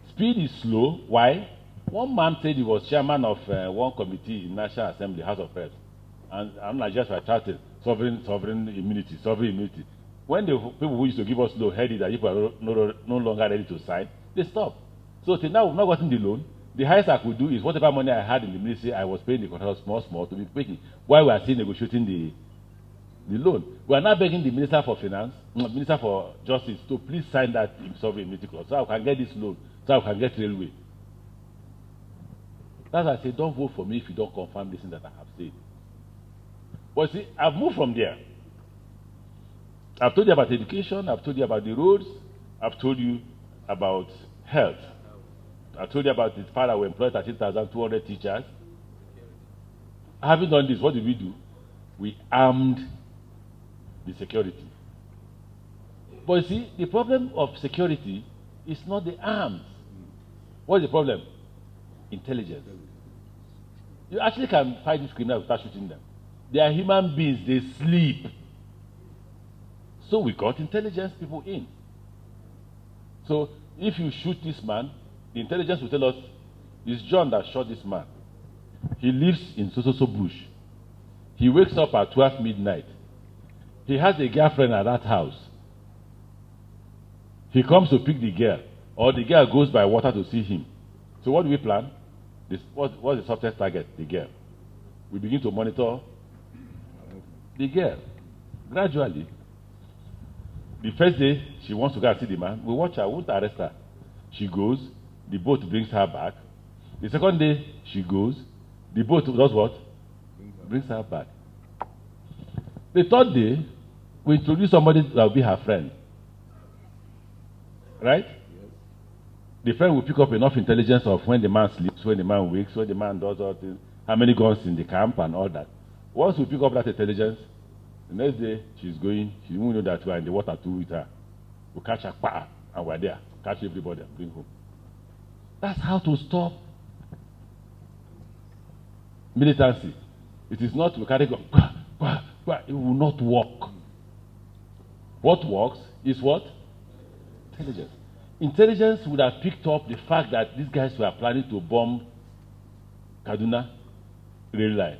Speed is slow. Why? One man said he was chairman of one committee in National Assembly, House of Reps. And I'm not just chatting, sovereign immunity. When the people who used to give us loan heard it that people are no longer ready to sign, they stopped. So till now, we've not gotten the loan. The highest I could do is whatever money I had in the ministry, I was paying the contractor small to be quickly. While we are still negotiating the loan. We are now begging the Minister for Finance, Minister for Justice to please sign that sovereign immunity clause so I can get this loan, so I can get railway. That's why I say don't vote for me if you don't confirm this thing that I have said. But see, I've moved from there. I've told you about education, I've told you about the roads, I've told you about health. I told you about the fact that we employed 13,200 teachers. Having done this, what did we do? We armed the security. But you see, the problem of security is not the arms. What is the problem? Intelligence. You actually can fight these criminals without shooting them. They are human beings, they sleep. So we got intelligence people in. So if you shoot this man, the intelligence will tell us, it's John that shot this man. He lives in so bush. He wakes up at 12 midnight. He has a girlfriend at that house. He comes to pick the girl, or the girl goes by water to see him. So what do we plan? What's the subject target? The girl. We begin to monitor the girl. Gradually, the first day she wants to go and see the man, we watch her, we won't arrest her. She goes, the boat brings her back. The second day she goes, the boat does what? Brings her back. The third day, we introduce somebody that will be her friend. Right? Yes. The friend will pick up enough intelligence of when the man sleeps, when the man wakes, when the man does all things, how many guns in the camp and all that. Once we pick up that intelligence, the next day she's going, she won't know that we are in the water too with her. We catch her, and we're there. Catch everybody and bring home. That's how to stop militancy. It is not to carry gun. It will not work. What works is what? Intelligence. Intelligence would have picked up the fact that these guys were planning to bomb Kaduna rail line.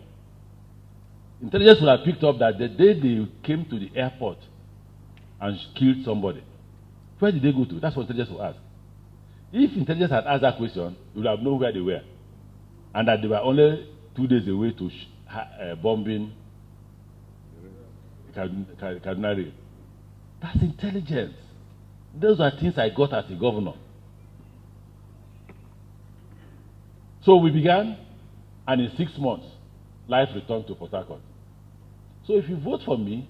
Intelligence would have picked up that the day they came to the airport and killed somebody, where did they go to? That's what intelligence will ask. If intelligence had asked that question, you would have known where they were. And that they were only 2 days away to bombing Kaduna rail. That's intelligence. Those are things I got as a governor. So we began, and in 6 months, life returned to Port Harcourt. So if you vote for me,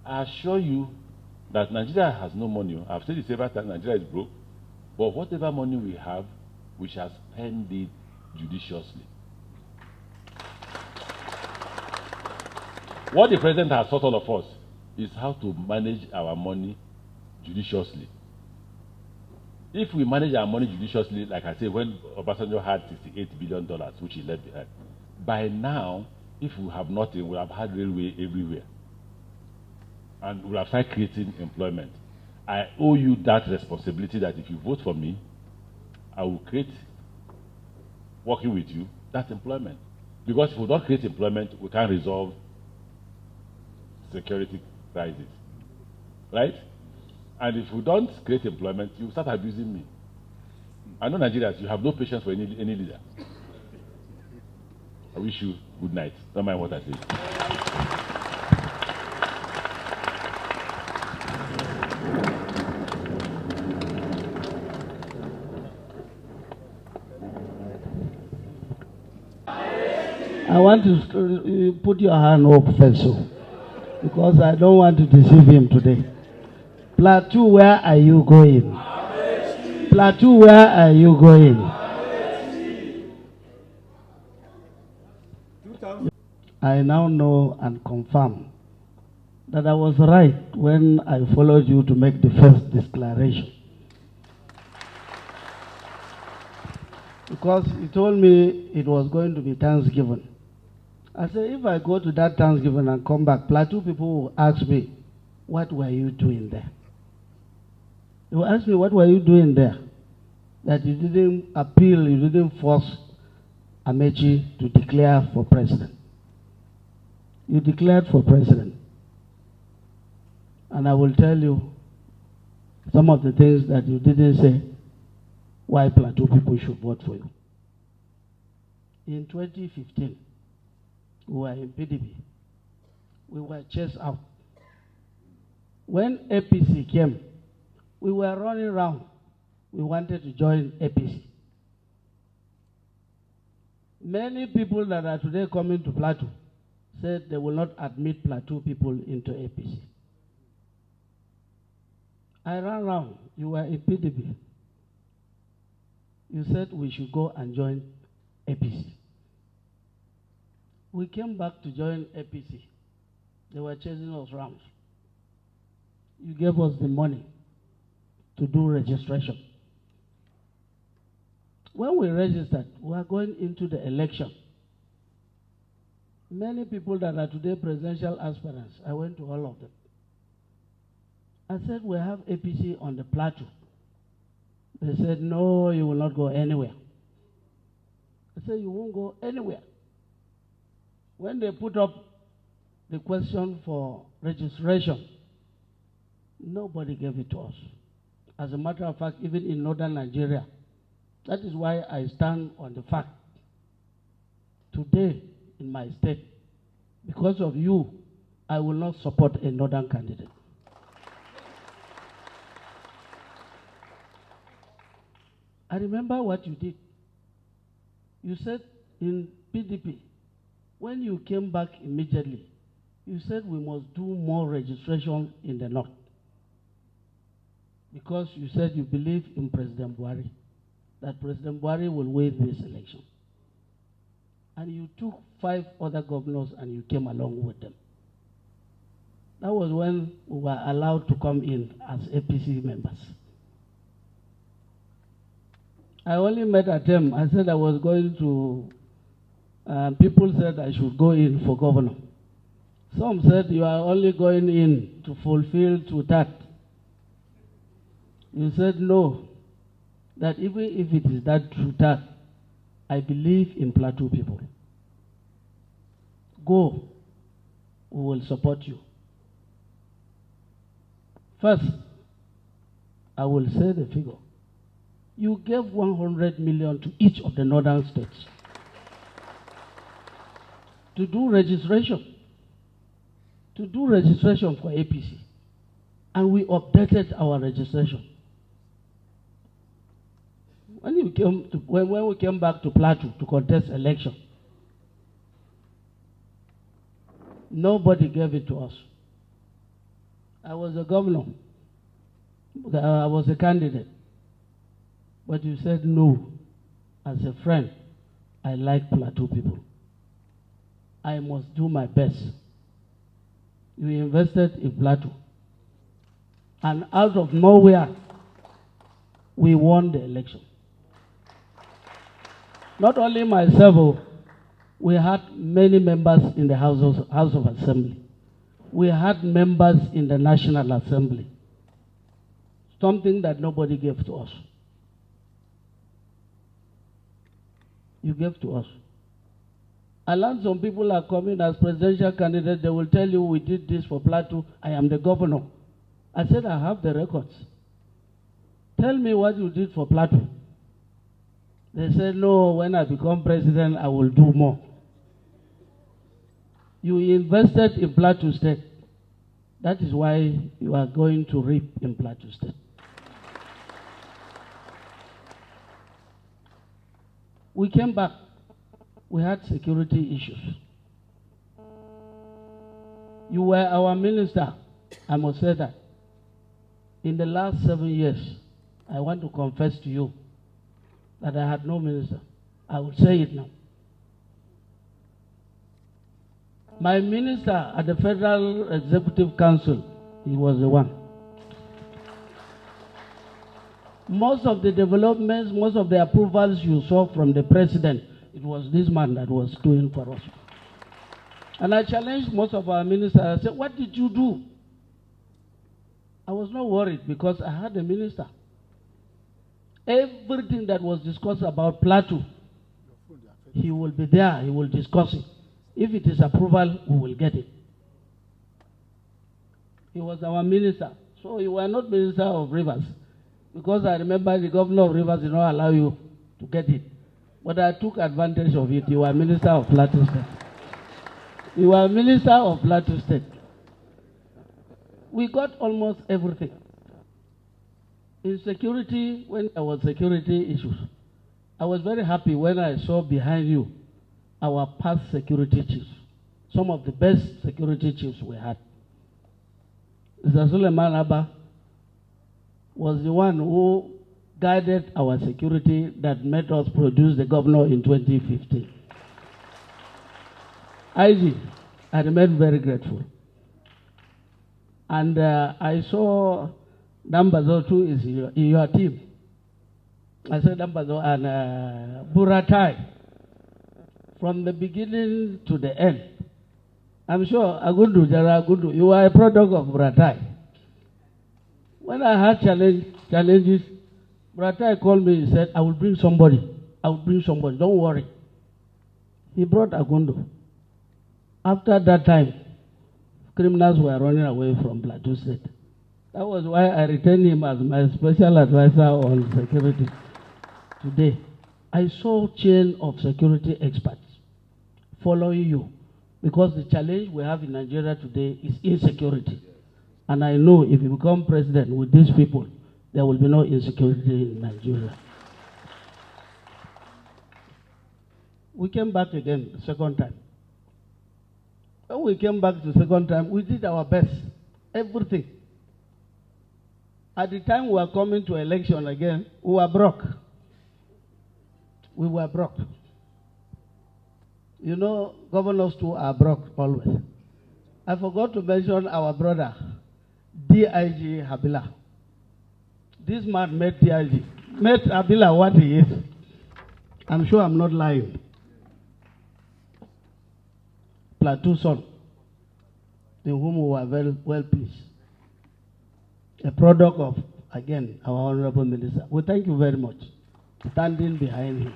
I assure you that Nigeria has no money. I've said it several times, Nigeria is broke. But whatever money we have, we shall spend it judiciously. What the president has taught all of us is how to manage our money judiciously. If we manage our money judiciously, like I said, when Obasanjo had $68 billion, which he left behind, by now, if we have nothing, we'll have had railway everywhere. And we'll have started creating employment. I owe you that responsibility that if you vote for me, I will create, working with you, that employment. Because if we don't create employment, we can't resolve security crisis. Right? And if we don't create employment, you start abusing me. I know Nigerians, you have no patience for any leader. I wish you good night. Don't mind what I say. I want to put your hand up, Professor, because I don't want to deceive him today. Plateau, where are you going? Amaechi. Plateau, where are you going? Amaechi. I now know and confirm that I was right when I followed you to make the first declaration. Because he told me it was going to be Thanksgiving. I said, if I go to that Thanksgiving and come back, Plateau people will ask me, what were you doing there? They will ask me, what were you doing there? That you didn't appeal, you didn't force Amaechi to declare for president. You declared for president. And I will tell you some of the things that you didn't say why Plateau people should vote for you. In 2015, we were in PDP. We were chased out. When APC came, we were running around. We wanted to join APC. Many people that are today coming to Plateau said they will not admit Plateau people into APC. I ran around. You were in PDP. You said we should go and join APC. We came back to join APC. They were chasing us around. You gave us the money to do registration. When we registered, we are going into the election. Many people that are today presidential aspirants, I went to all of them. I said, we have APC on the Plateau. They said, no, you will not go anywhere. I said, you won't go anywhere. When they put up the question for registration, nobody gave it to us. As a matter of fact, even in northern Nigeria, that is why I stand on the fact today in my state, because of you, I will not support a northern candidate. I remember what you did. You said in PDP, when you came back immediately, you said we must do more registration in the north. Because you said you believe in President Buhari, that President Buhari will win this election. And you took 5 other governors and you came along with them. That was when we were allowed to come in as APC members. I only met at them. I said I was going to, people said I should go in for governor. Some said you are only going in to fulfill to that. You said no, that even if it is that true that, I believe in Plateau people. Go, we will support you. First, I will say the figure. You gave 100 million to each of the northern states to do registration for APC. And we updated our registration. When we came back to Plateau to contest election, nobody gave it to us. I was a governor. I was a candidate. But you said no. As a friend, I like Plateau people. I must do my best. You invested in Plateau. And out of nowhere, we won the election. Not only myself, we had many members in the House of Assembly. We had members in the National Assembly. Something that nobody gave to us. You gave to us. I learned some people are coming as presidential candidates. They will tell you, we did this for Plateau. I am the governor. I said, I have the records. Tell me what you did for Plateau. They said, no, when I become president, I will do more. You invested in Plateau State. That is why you are going to reap in Plateau State. We came back. We had security issues. You were our minister. I must say that. In the last 7 years, I want to confess to you that I had no minister. I will say it now. My minister at the Federal Executive Council, he was the one. Most of the developments, most of the approvals you saw from the president, it was this man that was doing for us. And I challenged most of our ministers. I said, what did you do? I was not worried because I had a minister. Everything that was discussed about Plateau, he will be there, he will discuss it. If it is approval, we will get it. He was our minister. So you were not minister of rivers. Because I remember the governor of rivers did not allow you to get it. But I took advantage of it. You were minister of Plateau State. You were minister of Plateau State. We got almost everything. In security, when there was security issues, I was very happy when I saw behind you our past security chiefs. Some of the best security chiefs we had. Mr. Suleiman Abba was the one who guided our security that made us produce the governor in 2015. IG, I remain very grateful. And I saw Nambazo too is in your team. I said Nambazo and Buratai. From the beginning to the end. I'm sure Agundu, Jara Agundu, you are a product of Buratai. When I had challenges, Buratai called me and said, I will bring somebody. I will bring somebody. Don't worry. He brought Agundu. After that time, criminals were running away from Plateau State. That was why I retained him as my special advisor on security. Today, I saw a chain of security experts following you because the challenge we have in Nigeria today is insecurity. And I know if you become president with these people, there will be no insecurity in Nigeria. We came back again the second time. When we came back the second time, we did our best, everything. At the time we were coming to election again, we were broke. We were broke. You know, governors too are broke always. I forgot to mention our brother, DIG Habila. This man met DIG, met Habila what he is. I'm sure I'm not lying. Plateau son, in whom we were very well pleased. A product of, again, our honorable minister. We thank you very much for standing behind him.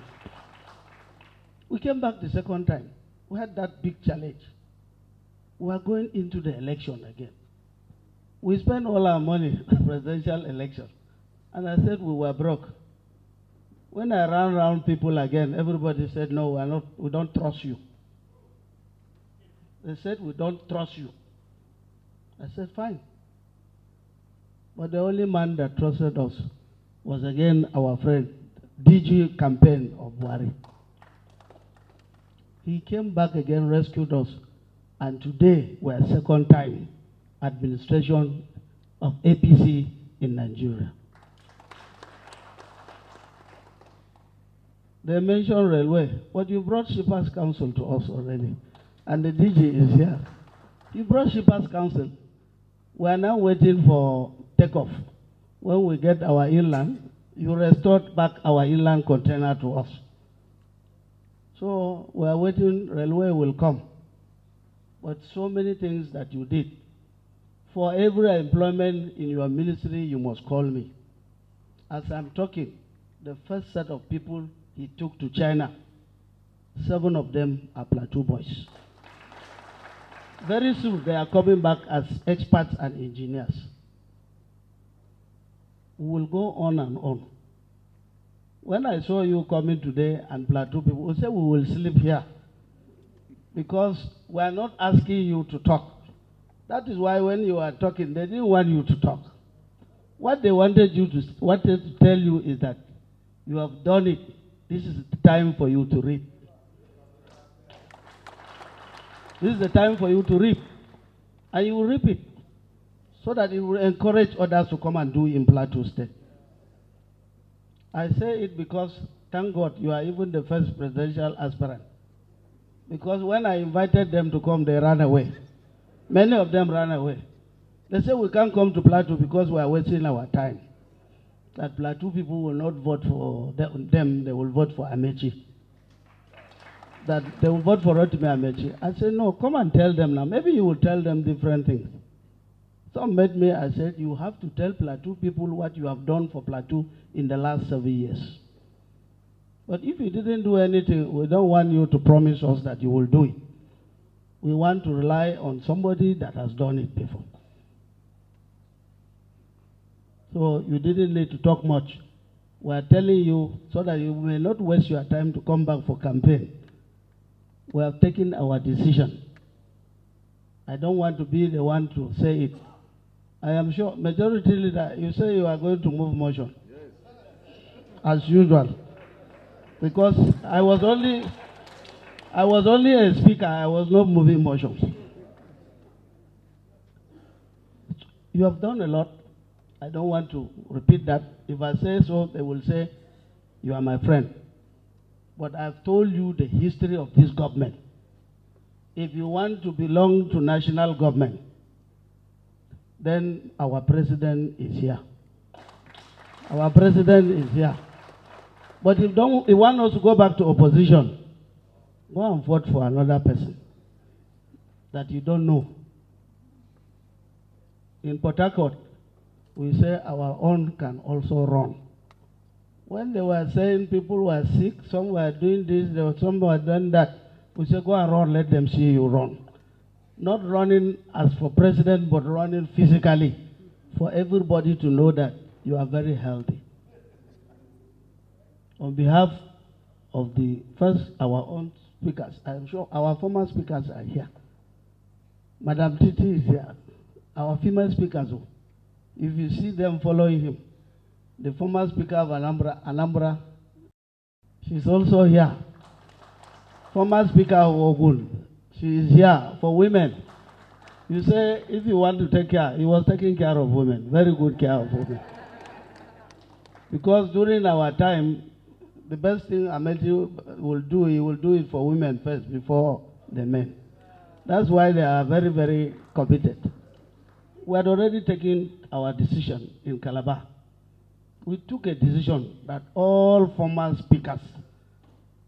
We came back the second time. We had that big challenge. We are going into the election again. We spent all our money on presidential election. And I said we were broke. When I ran around people again, everybody said, no, we don't trust you. They said, we don't trust you. I said, fine. But the only man that trusted us was again our friend, DG campaign of Buhari. He came back again, rescued us, and today we are second time administration of APC in Nigeria. They mentioned railway, but you brought Shippers Council to us already, and the DG is here. You brought Shippers Council. We are now waiting for takeoff. When we get our inland, you restored back our inland container to us. So we are waiting, railway will come. But so many things that you did. For every employment in your ministry, you must call me. As I'm talking, the first set of people he took to China, 7 of them are Plateau boys. Very soon, they are coming back as experts and engineers. We will go on and on. When I saw you coming today and Plateau people, we said we will sleep here because we are not asking you to talk. That is why when you are talking, they didn't want you to talk. What they wanted to tell you is that you have done it. This is the time for you to reap. This is the time for you to reap. And you will reap it so that it will encourage others to come and do in Plateau State. I say it because, thank God, you are even the first presidential aspirant. Because when I invited them to come, they ran away. Many of them ran away. They say we can't come to Plateau because we are wasting our time. That Plateau people will not vote for them, they will vote for Amaechi. That they will vote for Rotimi Amaechi. I said, no, come and tell them now. Maybe you will tell them different things. Some met me, I said, you have to tell Plateau people what you have done for Plateau in the last 7 years. But if you didn't do anything, we don't want you to promise us that you will do it. We want to rely on somebody that has done it before. So you didn't need to talk much. We are telling you so that you may not waste your time to come back for campaign. We have taken our decision. I don't want to be the one to say it. I am sure, majority leader, you say you are going to move motion. Yes. As usual. Because I was only a speaker, I was not moving motions. You have done a lot. I don't want to repeat that. If I say so, they will say, you are my friend. But I've told you the history of this government. If you want to belong to national government, then our president is here. Our president is here. But if you want us to go back to opposition, go and vote for another person that you don't know. In Port Harcourt, we say our own can also run. When they were saying people were sick, some were doing this, some were doing that, we say go and run, let them see you run. Not running as for president, but running physically for everybody to know that you are very healthy. On behalf of our own speakers, I am sure our former speakers are here. Madam Titi is here. Our female speakers, if you see them following him, the former speaker of Anambra, she's also here. Former speaker of Ogun, she is here for women. You say if you want to take care, he was taking care of women, very good care of women. Because during our time, the best thing Amaechi will do, he will do it for women first before the men. That's why they are very, very competent. We had already taken our decision in Calabar. We took a decision that all former speakers,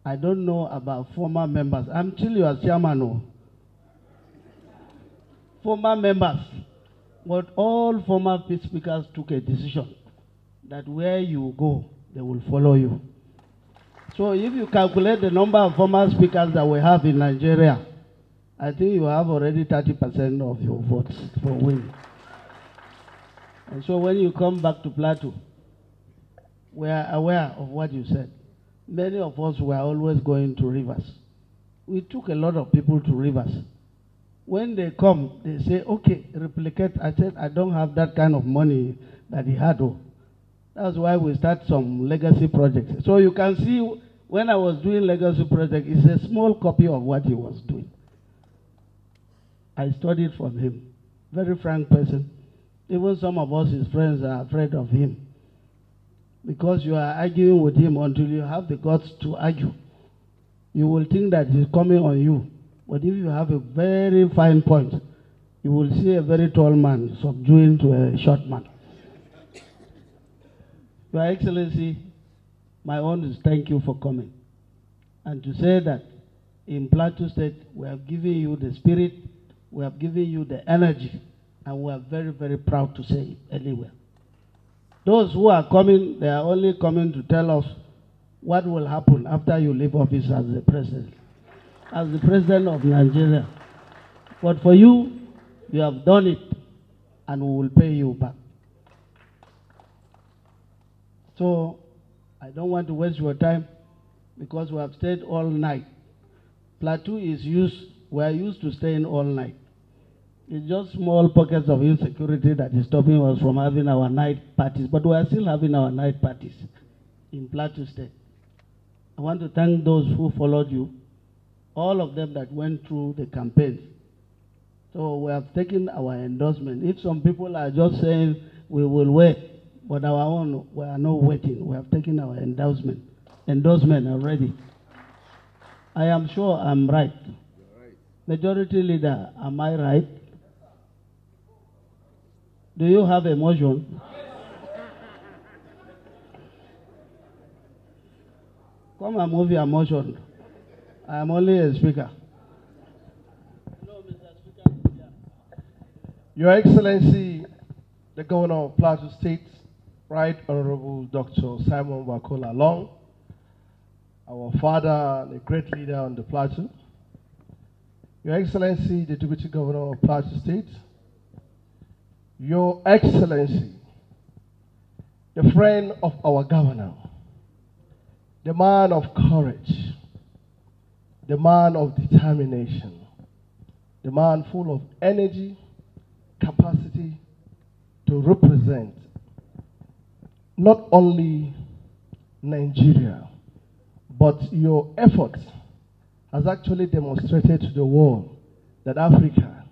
I don't know about former members, I'm still your chairman, no. Former members, but all former speakers took a decision that where you go, they will follow you. So if you calculate the number of former speakers that we have in Nigeria, I think you have already 30% of your votes for winning. And so when you come back to Plateau, we are aware of what you said. Many of us were always going to rivers. We took a lot of people to rivers. When they come, they say, okay, replicate. I said, I don't have that kind of money that he had. That's why we start some legacy projects. So you can see when I was doing legacy project, it's a small copy of what he was doing. I studied from him. Very frank person. Even some of us, his friends, are afraid of him. because you are arguing with him until you have the guts to argue. You will think that he's coming on you. But if you have a very fine point, you will see a very tall man subduing to a short man. Your Excellency, my own is thank you for coming. And to say that in Plateau State, we have given you the spirit, we have given you the energy, and we are very, very proud to say it anywhere. Those who are coming, they are only coming to tell us what will happen after you leave office as the president of Nigeria. But for you, you have done it, and we will pay you back. So, I don't want to waste your time, because we have stayed all night. Plateau we are used to staying all night. It's just small pockets of insecurity that is stopping us from having our night parties, but we are still having our night parties in Plateau State. I want to thank those who followed you, all of them that went through the campaign. So we have taken our endorsement. If some people are just saying we will wait, but our own, we are not waiting. We have taken our endorsement already. I am sure I'm right. Majority Leader, am I right? Do you have a motion? Come and move your motion. I am only a speaker. No, Mr. Speaker. Your Excellency, the Governor of Plateau State, Right Honorable Dr. Simon Lalong, our father and a great leader on the Plateau. Your Excellency, the Deputy Governor of Plateau State, Your Excellency, the friend of our governor, the man of courage, the man of determination, the man full of energy, capacity to represent not only Nigeria, but your effort has actually demonstrated to the world that Africa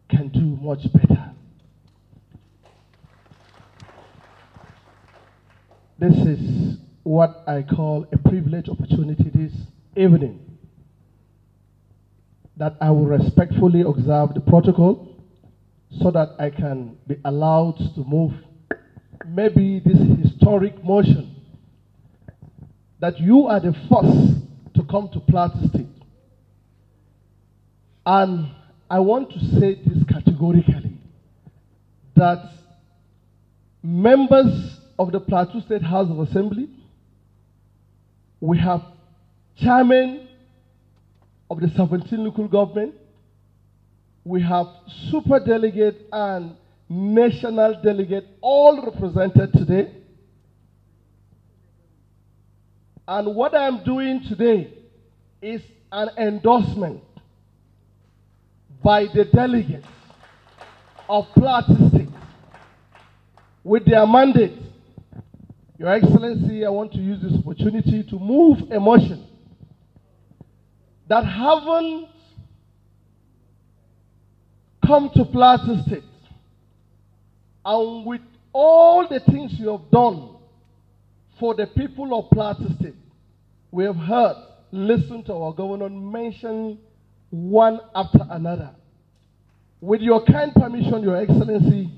can do much better. This is what I call a privileged opportunity this evening, that I will respectfully observe the protocol so that I can be allowed to move maybe this historic motion that you are the first to come to Plateau State. And I want to say this categorically, that members of the Plateau State House of Assembly, we have chairman of the 17 local government, we have super delegate and national delegate all represented today. And what I am doing today is an endorsement by the delegates of Plateau State with their mandate. Your Excellency, I want to use this opportunity to move a motion that haven't come to Plateau State, and with all the things you have done for the people of Plateau State, we have heard, listened to our governor mention one after another. With your kind permission, Your Excellency,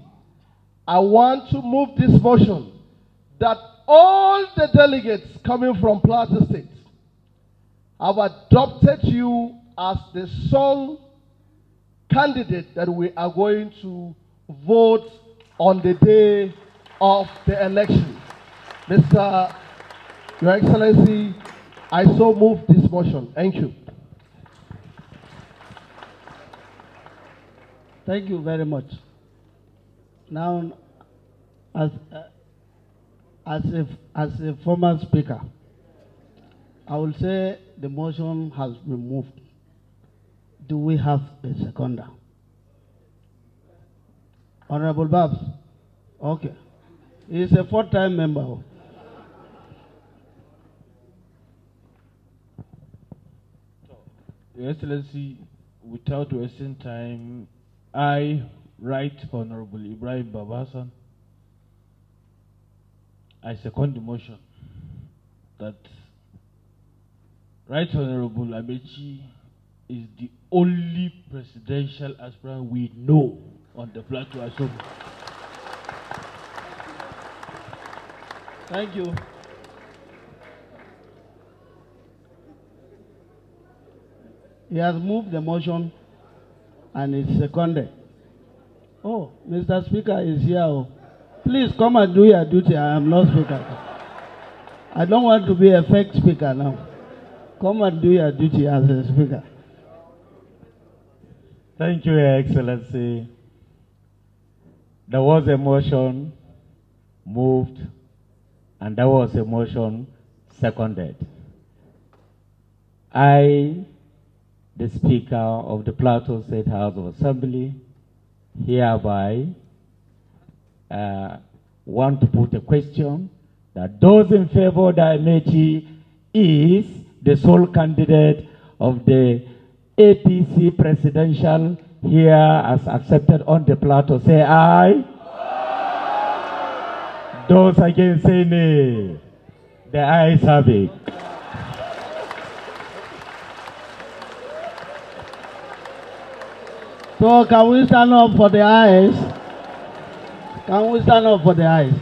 I want to move this motion that all the delegates coming from Plateau State have adopted you as the sole candidate that we are going to vote on the day of the election. Your Excellency, I so move this motion. Thank you. Thank you very much. Now, as a former speaker, I will say the motion has been moved. Do we have a seconder? Honorable Babs? Okay. He is a fourth-time member. Your Excellency, without wasting time, I, Right Honorable Ibrahim Babasan, I second the motion that Right Honorable Amaechi is the only presidential aspirant we know on the Plateau Assembly. Thank you. He has moved the motion and it's seconded. Oh, Mr. Speaker is here. Oh. Please come and do your duty. I am not speaker. I don't want to be a fake speaker now. Come and do your duty as a speaker. Thank you, Your Excellency. There was a motion moved, and there was a motion seconded. I, the Speaker of the Plateau State House of Assembly, hereby want to put a question that those in favor that Amaechi is the sole candidate of the APC presidential here as accepted on the Plateau, say aye. Those against say nay. The ayes have it. So can we stand up for the ayes? Can we stand up for the ayes?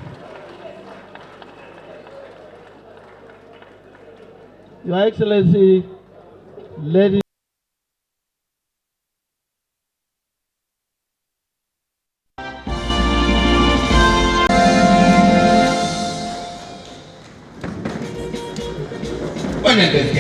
Your Excellency, ladies. Bueno, entonces,